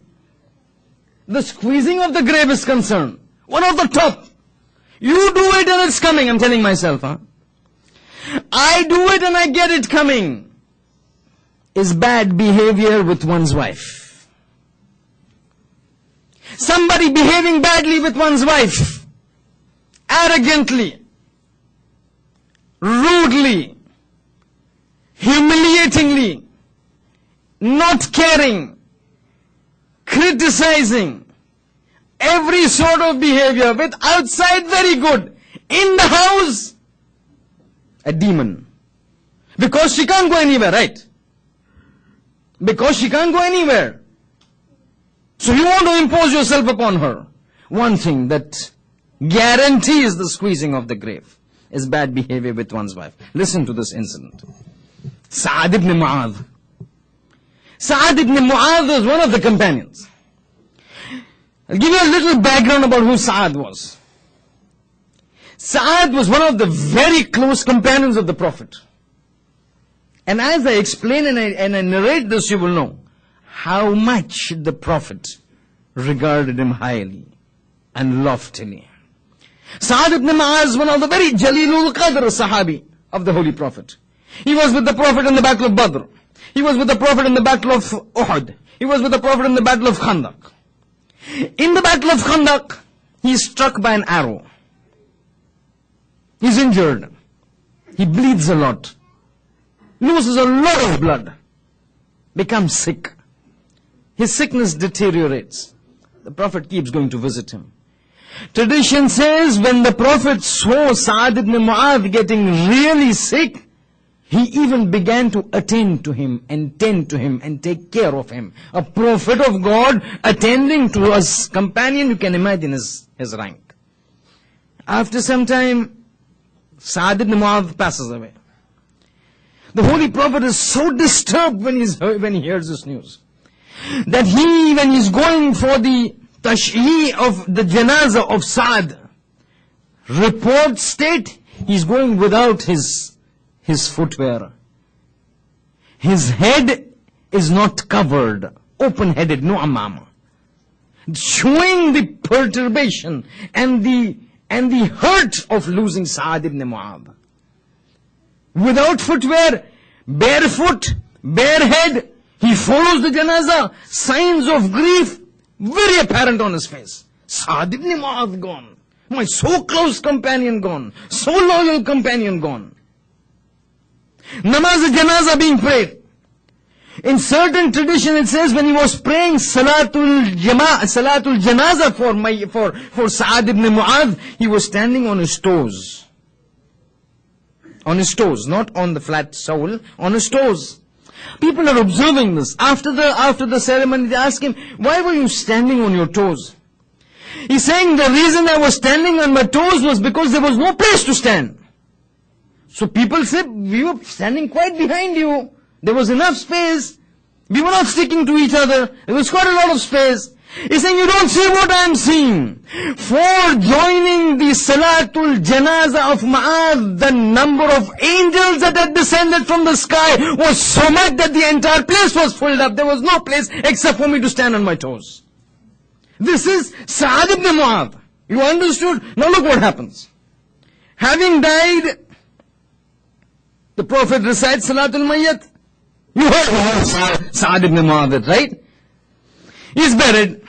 the squeezing of the grave is concerned, one of the top. You do it and it's coming. I'm telling myself, I do it and I get it coming. Is bad behavior with one's wife. Somebody behaving badly with one's wife. Arrogantly. Rudely. Humiliatingly. Not caring. Criticizing. Every sort of behavior with outside very good. In the house, a demon. Because she can't go anywhere, right? Because she can't go anywhere. So you want to impose yourself upon her. One thing that guarantees the squeezing of the grave is bad behavior with one's wife. Listen to this incident. Sa'ad ibn Mu'adh. Sa'ad ibn Mu'adh was one of the companions. I'll give you a little background about who Sa'ad was. Sa'ad was one of the very close companions of the Prophet. And as I explain and I narrate this, you will know how much the Prophet regarded him highly and loftily. Sa'ad ibn Mu'adh is one of the very Jalilul Qadr Sahabi of the Holy Prophet. He was with the Prophet in the Battle of Badr. He was with the Prophet in the Battle of Uhud. He was with the Prophet in the Battle of Khandaq. In the Battle of Khandaq, he is struck by an arrow. He's injured. He bleeds a lot. Loses a lot of blood. Becomes sick. His sickness deteriorates. The Prophet keeps going to visit him. Tradition says when the Prophet saw Sa'ad ibn Mu'adh getting really sick, he even began to attend to him and tend to him and take care of him. A prophet of God attending to a companion, you can imagine his rank. After some time, Sa'ad ibn Mu'adh passes away. The Holy Prophet is so disturbed when he hears this news, that when he's going for the tashyi of the janazah of Sa'ad, reports state he's going without his footwear. His head is not covered, open-headed, no amama, showing the perturbation and the hurt of losing Sa'ad ibn Mu'adh. Without footwear, barefoot, bare head, he follows the janazah, signs of grief very apparent on his face. Sa'ad ibn Mu'adh gone. My so close companion gone. So loyal companion gone. Namaz janazah being prayed. In certain tradition it says when he was praying Salatul Janazah for Sa'ad ibn Mu'adh, he was standing on his toes. On his toes, not on the flat sole, on his toes. People are observing this. After the ceremony they ask him, why were you standing on your toes? He's saying the reason I was standing on my toes was because there was no place to stand. So people said, we were standing quite behind you. There was enough space. We were not sticking to each other. There was quite a lot of space. He's saying, you don't see what I'm seeing. For joining the Salatul Janazah of Mu'adh, the number of angels that had descended from the sky was so much that the entire place was filled up. There was no place except for me to stand on my toes. This is Sa'ad ibn Mu'adh. You understood? Now look what happens. Having died, the Prophet recites Salatul Mayyat. You heard Sa'ad ibn Mu'adh, right? He's buried.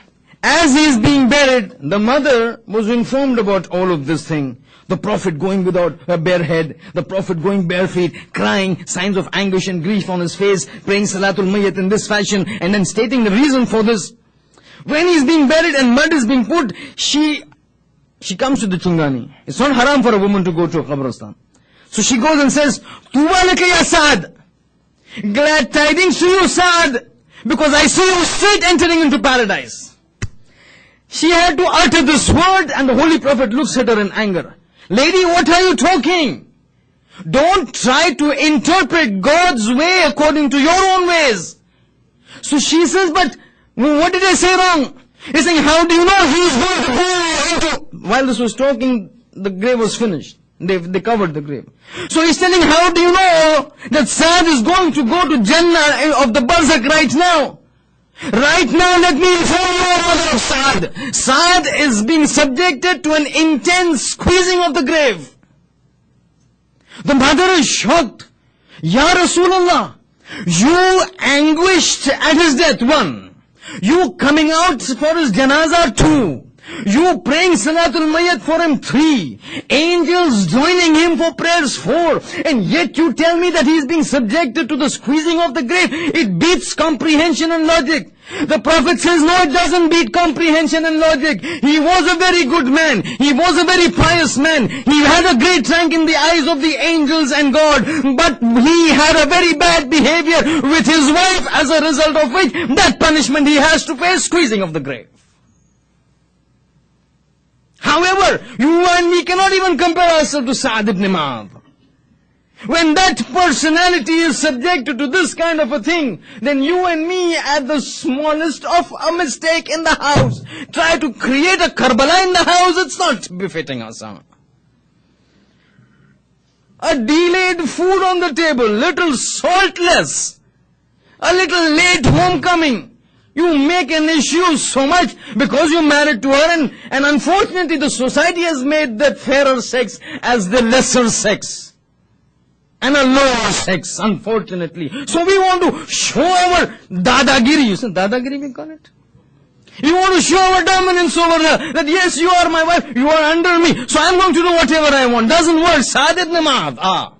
As he is being buried, the mother was informed about all of this thing. The Prophet going without a bare head, the Prophet going bare feet, crying, signs of anguish and grief on his face, praying Salatul Mayyat in this fashion, and then stating the reason for this. When he's being buried and mud is being put, she comes to the chungani. It's not haram for a woman to go to a qabristan. So she goes and says, Tuba laka ya Sa'ad. Glad tidings to you, Sa'ad, because I see you straight entering into paradise. She had to utter this word, and the Holy Prophet looks at her in anger. Lady, what are you talking? Don't try to interpret God's way according to your own ways. So she says, but what did I say wrong? He's saying, how do you know he's going to go into... While this was talking, the grave was finished. They covered the grave. So he's telling, how do you know that Saad is going to go to Jannah of the Barzakh right now? Right now, let me inform you, mother of Saad. Saad is being subjected to an intense squeezing of the grave. The mother is shocked. Ya Rasulullah, you anguished at his death, 1. You coming out for his janazah, 2. You praying Salatul Mayyat for him, 3. Angels joining him for prayers, 4. And yet you tell me that he is being subjected to the squeezing of the grave. It beats comprehension and logic. The Prophet says, no, it doesn't beat comprehension and logic. He was a very good man. He was a very pious man. He had a great rank in the eyes of the angels and God. But he had a very bad behavior with his wife, as a result of which that punishment he has to face, squeezing of the grave. However, you and me cannot even compare ourselves to Sa'd ibn Mu'adh. When that personality is subjected to this kind of a thing, then you and me, at the smallest of a mistake in the house, try to create a Karbala in the house, it's not befitting us. A delayed food on the table, little saltless, a little late homecoming. You make an issue so much because you married to her, and unfortunately the society has made that fairer sex as the lesser sex and a lower sex, unfortunately. So we want to show our dadagiri. You say dadagiri we call it? You want to show our dominance over her, that yes, you are my wife, you are under me, so I'm going to do whatever I want. Doesn't work. Sa'd ibn Mu'adh.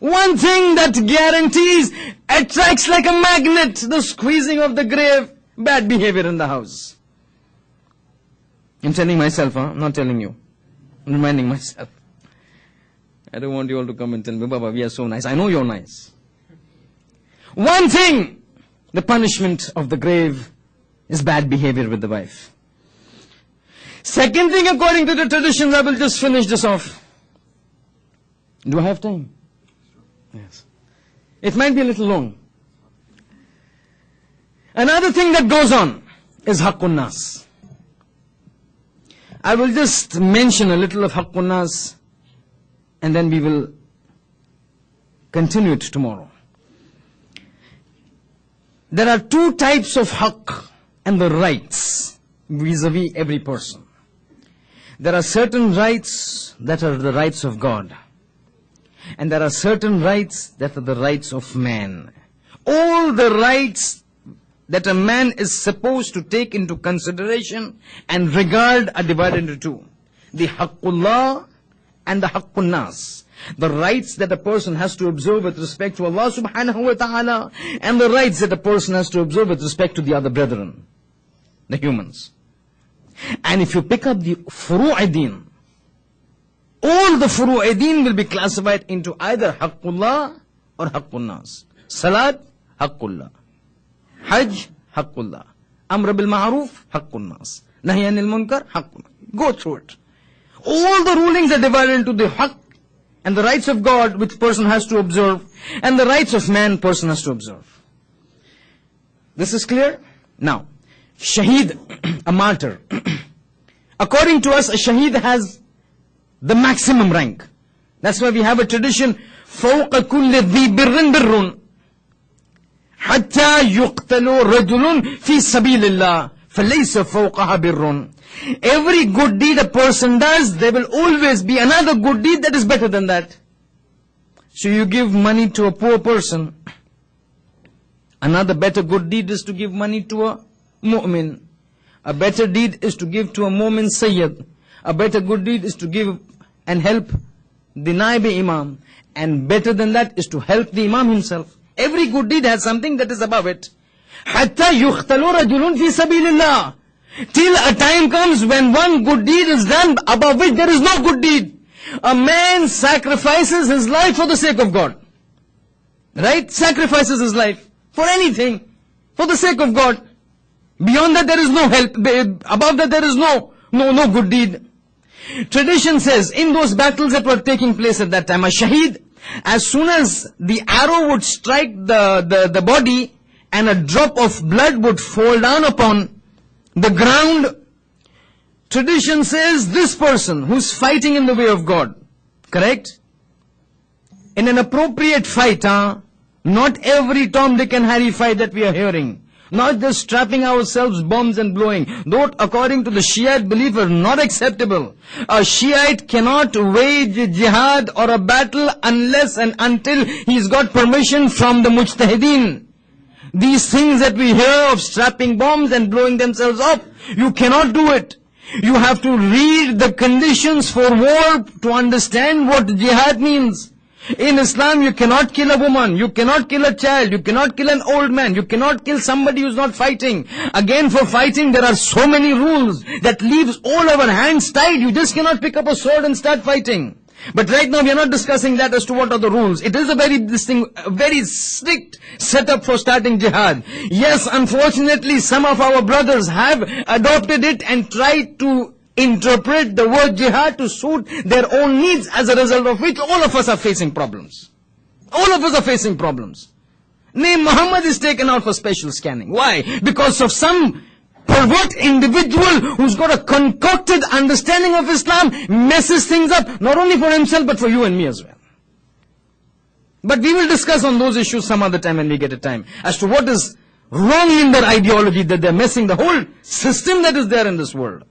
One thing that guarantees, attracts like a magnet, the squeezing of the grave, bad behavior in the house. I'm telling myself, I'm not telling you. I'm reminding myself. I don't want you all to come and tell me, Baba, we are so nice. I know you're nice. One thing, the punishment of the grave is bad behavior with the wife. Second thing, according to the traditions, I will just finish this off. Do I have time? Yes. It might be a little long. Another thing that goes on is Haqqun Nas. I will just mention a little of Haqqun Nas, and then we will continue it tomorrow. There are 2 types of haqq and the rights vis-a-vis every person. There are certain rights that are the rights of God. And there are certain rights that are the rights of man. All the rights that a man is supposed to take into consideration and regard are divided into 2. The Haqqullah and the Haqqun Nas. The rights that a person has to observe with respect to Allah subhanahu wa ta'ala, and the rights that a person has to observe with respect to the other brethren, the humans. And if you pick up the furu'ideen, all the furu'ideen will be classified into either Haqqullah or Haqqun Nas. Salat, Haqqullah. Hajj, Haqqullah. Amr bil Ma'ruf, Haqqun Nas. Nahy anil Munkar, Haqqullah. Go through it. All the rulings are divided into the haqq and the rights of God, which person has to observe, and the rights of man, person has to observe. This is clear? Now, Shaheed, a martyr. According to us, a Shaheed has the maximum rank. That's why we have a tradition, فَوْقَ كُلِّ ذِي بِرٍّ بِرٌّ حَتَّى يُقْتَلُوا رَجُلٌ فِي سَبِيلِ اللَّهِ فَلَيْسَ فَوْقَهَا بِرٌّ. Every good deed a person does, there will always be another good deed that is better than that. So you give money to a poor person. Another better good deed is to give money to a mu'min. A better deed is to give to a mu'min sayyid. A better good deed is to give and help the naib imam. And better than that is to help the imam himself. Every good deed has something that is above it. حَتَّى يُخْتَلُوا رَجُلٌ فِي سَبِيلِ اللَّهِ. Till a time comes when one good deed is done, above which there is no good deed. A man sacrifices his life for the sake of God. Right? Sacrifices his life for anything, for the sake of God. Beyond that there is no help. Above that there is no good deed. Tradition says, in those battles that were taking place at that time, a shaheed, as soon as the arrow would strike the body and a drop of blood would fall down upon the ground, tradition says this person who's fighting in the way of God, correct? In an appropriate fight, not every Tom, Dick and Harry fight that we are hearing. Not just strapping ourselves bombs and blowing. Though according to the Shiite belief are not acceptable. A Shiite cannot wage jihad or a battle unless and until he's got permission from the Mujtahideen. These things that we hear of strapping bombs and blowing themselves up, you cannot do it. You have to read the conditions for war to understand what jihad means. In Islam, you cannot kill a woman, you cannot kill a child, you cannot kill an old man, you cannot kill somebody who's not fighting. Again, for fighting, there are so many rules that leaves all our hands tied. You just cannot pick up a sword and start fighting. But right now, we are not discussing that as to what are the rules. It is a very strict setup for starting jihad. Yes, unfortunately, some of our brothers have adopted it and tried to interpret the word jihad to suit their own needs, as a result of which all of us are facing problems. All of us are facing problems. Name Muhammad is taken out for special scanning. Why? Because of some pervert individual who's got a concocted understanding of Islam, messes things up, not only for himself but for you and me as well. But we will discuss on those issues some other time when we get a time, as to what is wrong in their ideology, that they're messing the whole system that is there in this world.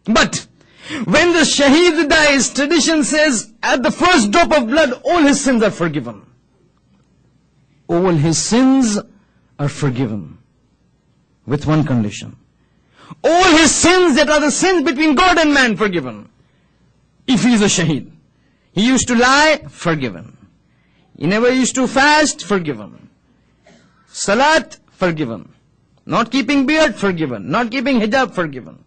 But when the Shaheed dies, tradition says at the first drop of blood, all his sins are forgiven. All his sins are forgiven. With one condition. All his sins that are the sins between God and man, forgiven. If he is a Shaheed. He used to lie, forgiven. He never used to fast, forgiven. Salat, forgiven. Not keeping beard, forgiven. Not keeping hijab, forgiven.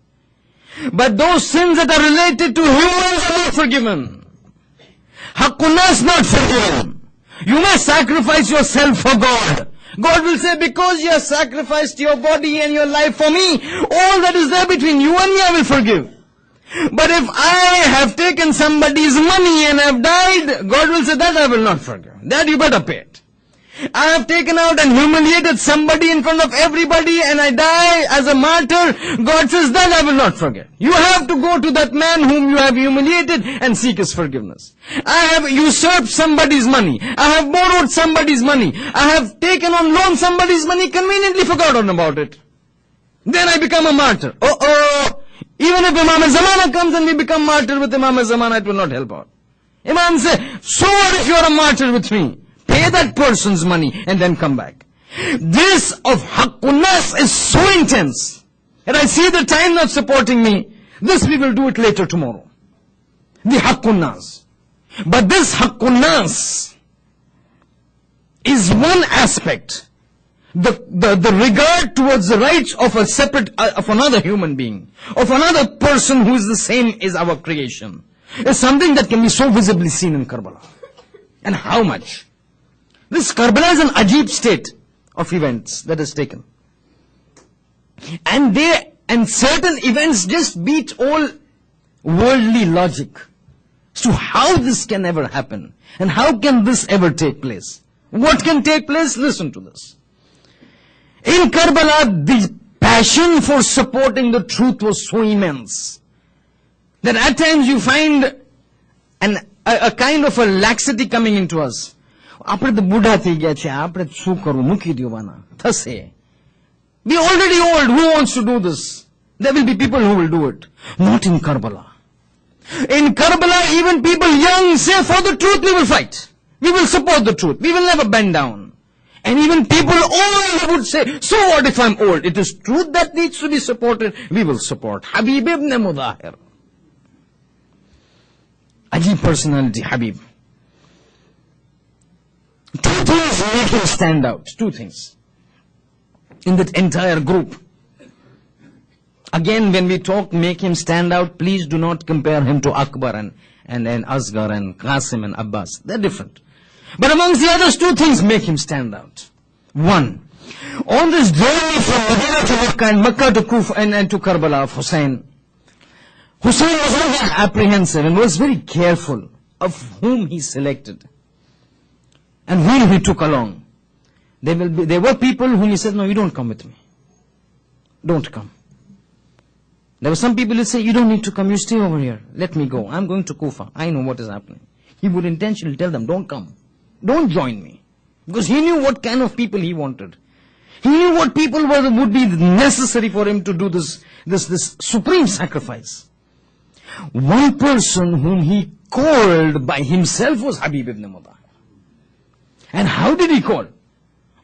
But those sins that are related to humans are not forgiven. Haqqun nas not forgiven. You may sacrifice yourself for God. God will say, because you have sacrificed your body and your life for me, all that is there between you and me I will forgive. But if I have taken somebody's money and have died, God will say, that I will not forgive. That you better pay it. I have taken out and humiliated somebody in front of everybody and I die as a martyr. God says, that I will not forget. You have to go to that man whom you have humiliated and seek his forgiveness. I have usurped somebody's money. I have borrowed somebody's money. I have taken on loan somebody's money, conveniently forgotten about it. Then I become a martyr. Even if Imam Zamana comes and we become martyr with Imam Zamana, it will not help out. Imam say, so what if you are a martyr with me? Pay that person's money and then come back. This of Haqqun nas is so intense. And I see the time not supporting me. This we will do it later tomorrow. The Haqqun nas. But this Haqqun nas is one aspect. The regard towards the rights of a separate, of another human being, of another person who is the same as our creation, is something that can be so visibly seen in Karbala. And how much? This Karbala is an ajib state of events that is taken. And certain events just beat all worldly logic as to how this can ever happen. And how can this ever take place? What can take place? Listen to this. In Karbala, the passion for supporting the truth was so immense that at times you find a kind of a laxity coming into us. આપણે તો બુઢા થઈ ગયા છે, આપણે શું કરવું, મૂકી દેવાના થશે. We are already old. Who wants to do this? There will be people who will do it. Not in Karbala. In Karbala, even people young say, for the truth we will fight. We will support the truth. We will never bend down. And even people old would say, so what if I'm old? It is truth that needs to be supported. We will support. Habib ibn Mudahir. Ajib personality, Habib. Two things make him stand out. Two things. In that entire group. Again, when we talk make him stand out, please do not compare him to Akbar and Asghar and Qasim and Abbas. They're different. But amongst the others, two things make him stand out. One, on this journey from Medina to Makkah and Makkah to Kufa and to Karbala of Hussein was always apprehensive and was very careful of whom he selected and whom he took along. There were people whom he said, no, you don't come with me. Don't come. There were some people who say, you don't need to come, you stay over here. Let me go. I'm going to Kufa. I know what is happening. He would intentionally tell them, don't come. Don't join me. Because he knew what kind of people he wanted. He knew what people would be necessary for him to do this supreme sacrifice. One person whom he called by himself was Habib ibn Mudahir. And how did he call?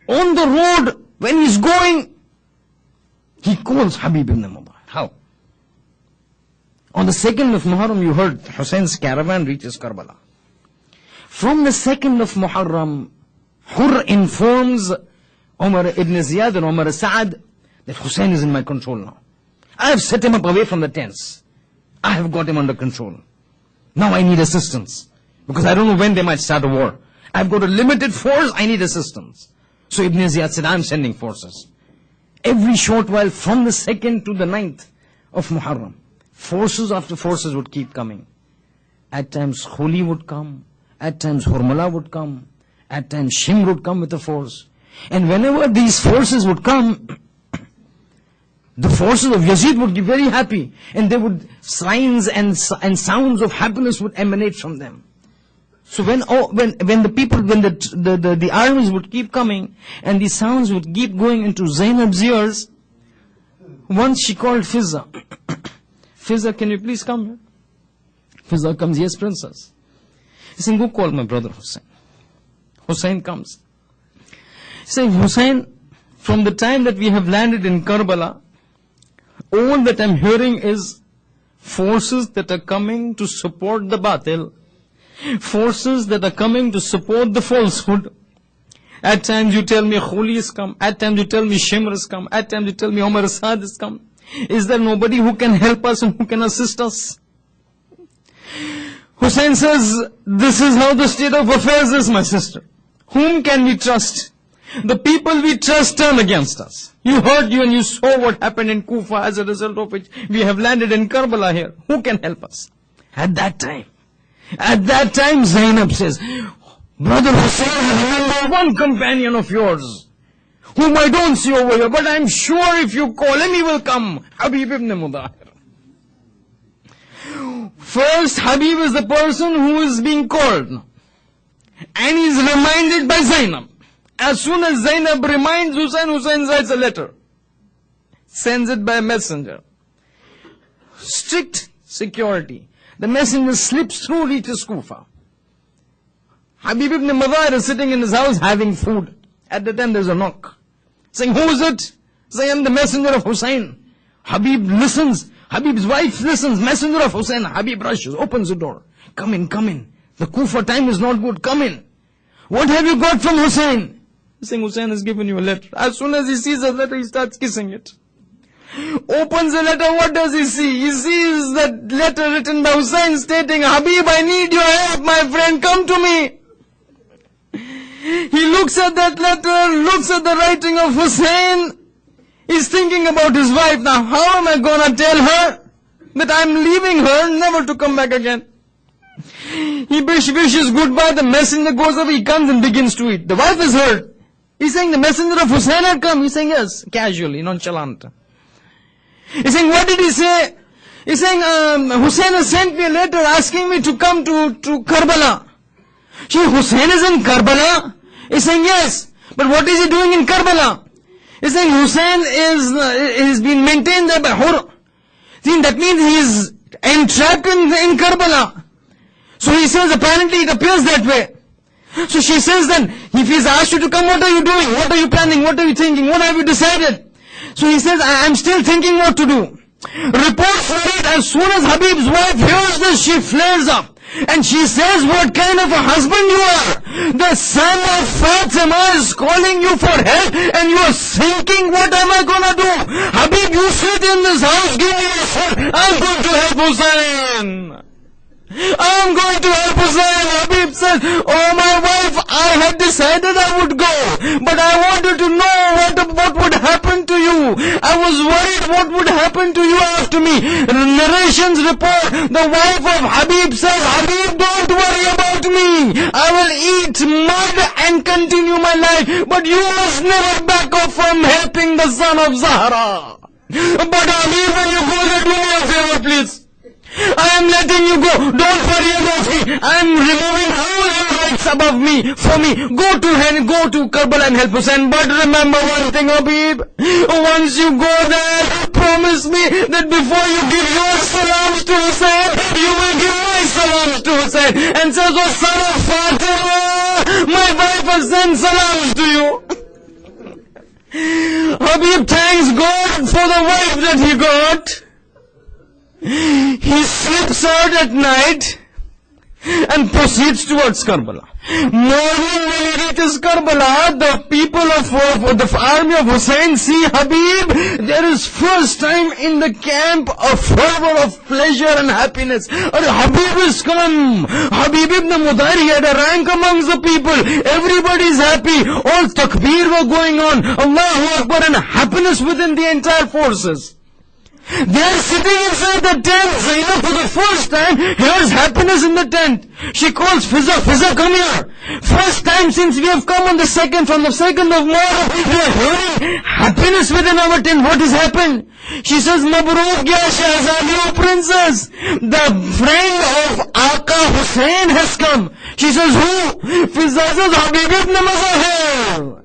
On the road, when he's going, he calls Habib ibn Mudahir. How? On the 2nd of Muharram, you heard Hussein's caravan reaches Karbala. From the 2nd of Muharram, Hur informs Umar ibn Ziyad and Umar Sa'ad that Hussein is in my control now. I have set him up away from the tents. I have got him under control. Now I need assistance. Because I don't know when they might start a war. I've got a limited force, I need assistance. So Ibn Ziyad said, I'm sending forces. Every short while, from the 2nd to the 9th of Muharram, forces after forces would keep coming. At times Khuli would come. At times Hurmala would come. At times Shimr would come with a force. And whenever these forces would come, the forces of Yazid would be very happy. And they would, signs and sounds of happiness would emanate from them. So when the armies would keep coming, and the sounds would keep going into Zainab's ears, once she called Fizza. Fizza, can you please come here? Fizza comes, yes, princess. He said, go call my brother Hussein. Hussein comes. He said, Hussein, from the time that we have landed in Karbala, all that I'm hearing is forces that are coming to support the batil, forces that are coming to support the falsehood. At times you tell me Khuli has come, at times you tell me Shimr has come, at times you tell me Umar Asad has come. Is there nobody who can help us and who can assist us? Hussein says, this is how the state of affairs is, my sister. Whom can we trust? The people we trust turn against us. You heard and you saw what happened in Kufa, as a result of which we have landed in Karbala here. Who can help us? At that time, Zainab says, Brother Hussein, I remember one companion of yours, whom I don't see over here, but I'm sure if you call him, he will come. Habib ibn Mudahir. First, Habib is the person who is being called. And he is reminded by Zainab. As soon as Zainab reminds Hussein, Hussein writes a letter. Sends it by a messenger. Strict security. The messenger slips through, reaches Kufa. Habib ibn Mudahir is sitting in his house having food. At the time there's a knock. Saying, who is it? Saying, I'm the messenger of Hussein. Habib listens. Habib's wife listens. Messenger of Hussein. Habib rushes, opens the door. Come in, come in. The Kufa time is not good. Come in. What have you got from Hussein? Saying, Hussein has given you a letter. As soon as he sees the letter, he starts kissing it. Opens the letter, what does he see? He sees that letter written by Hussein stating, Habib, I need your help, my friend, come to me. He looks at that letter, looks at the writing of Hussein. He's thinking about his wife. Now, how am I gonna tell her that I'm leaving her, never to come back again? He wishes goodbye, the messenger goes up, he comes and begins to eat. The wife is hurt. He's saying, the messenger of Hussein had come. He's saying, yes, casually, nonchalant. He's saying, what did he say? He's saying, Hussein has sent me a letter asking me to come to Karbala. Hussein is in Karbala? He's saying, yes. But what is he doing in Karbala? He's saying, Hussein is being maintained there by Hur. See, that means he is entrapped in Karbala. So he says, apparently it appears that way. So she says then, if he's asked you to come, what are you doing? What are you planning? What are you thinking? What have you decided? So he says, I'm still thinking what to do. Reports for it, as soon as Habib's wife hears this, she flares up. And she says, what kind of a husband you are? The son of Fatima is calling you for help and you are thinking, what am I gonna do? Habib, you sit in this house, give me a foot. I'm going to help Hussein. I'm going to help Hussein. Habib says, oh my wife, I had decided I would go, but I wanted to know what would happen to you. I was worried what would happen to you after me. Narrations report, the wife of Habib says, Habib, don't worry about me. I will eat mud and continue my life, but you must never back off from helping the son of Zahra. But Habib, when you go there, do me a favor, please. I am letting you go. Don't worry about me. I am removing all your rights above me, for me. Go to Karbala and help Hussein. But remember one thing, Habib. Once you go there, promise me that before you give your salams to Hussein, you will give my salams to Hussein. And says, oh son of Fatima, my wife has sent salams to you. Habib thanks God for the wife that he got. He slips out at night and proceeds towards Karbala. Morning when he reaches Karbala, the people of the army of Hussein see Habib. There is first time in the camp a fervor of pleasure and happiness. Habib is come. Habib ibn Mudari had a rank amongst the people. Everybody is happy. All takbir were going on. Allahu Akbar, and happiness within the entire forces. They are sitting inside the tent. Zainab for the first time hears happiness in the tent. She calls Fizza, Fizza, come here. First time since we have come from the 2nd of Muharram, we are hearing happiness within our tent. What has happened? She says, Mabruk ya Shahzadi, O princess. The friend of Aka Hussein has come. She says, who? Fizza says, Habib ibn Mazahir.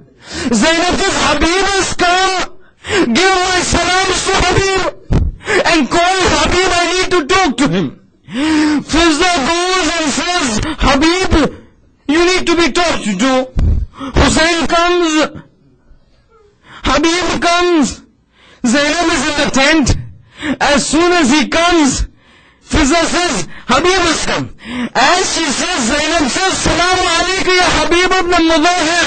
Zainab says, Habib has come. Give my salams to Habib. And call Habib, I need to talk to him. Fizza goes and says, Habib, you need to be talked to. Hussein comes. Habib comes. Zainab is in the tent. As soon as he comes, Fizza says, Habib has come. As she says, Zainab says, Salaam alaikum ya Habib ibn Mudahir.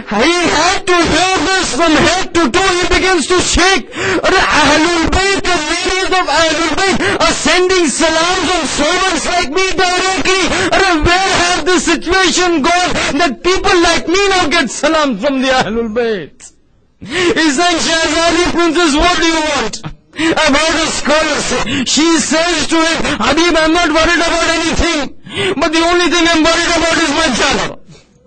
He had to hear this from head to toe. He begins to shake. Ahlul Bayt, the ladies of Ahlul Bayt are sending salams on servants like me directly. Where have the situation gone that people like me now get salams from the Ahlul Bayt? He said, Shahzadi princess, what do you want? I've heard a scholar say. She says to him, Habib, I'm not worried about anything. But the only thing I'm worried about is my chadar.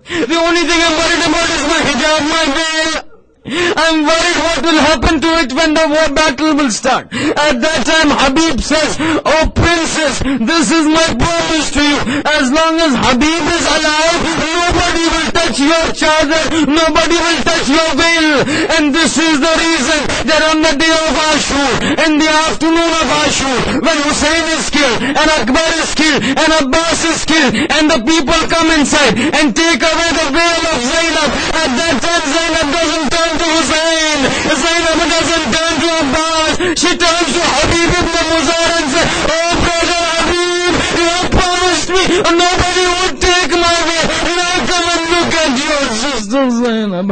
The only thing I'm worried about is my hijab, my veil. I'm worried what will happen to it when the war battle will start. At that time, Habib says, oh princess, this is my promise to you. As long as Habib is alive, nobody will touch your chadar, nobody will touch your veil. And this is the reason that on the day of Ashur, in the afternoon of Ashur, when Hussein is killed, and Akbar is killed, and Abbas is killed, and the people come inside and take away the veil of Zainab, at that time Zainab doesn't turn to Hussein. Zainab doesn't turn to Abbas. She turns to Habib ibn Muzar and says, oh brother Habib, you have promised me nobody would take my veil. Now come and look at your sister Zainab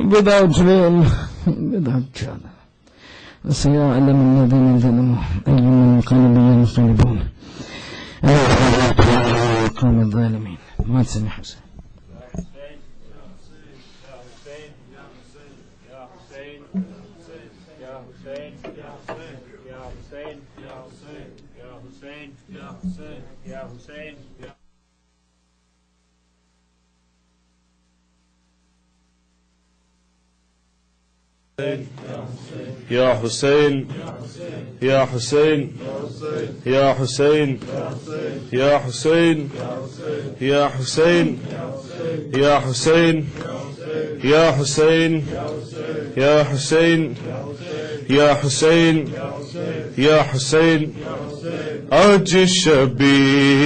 without veil, without chadar. سيعلم الذين ظلموا أي منقلب ينقلبون قوم الظالمين. ما تسمع حسين. يا حسين يا حسين يا حسين يا حسين يا حسين يا حسين يا حسين يا حسين يا حسين يا حسين أرجي الشبيه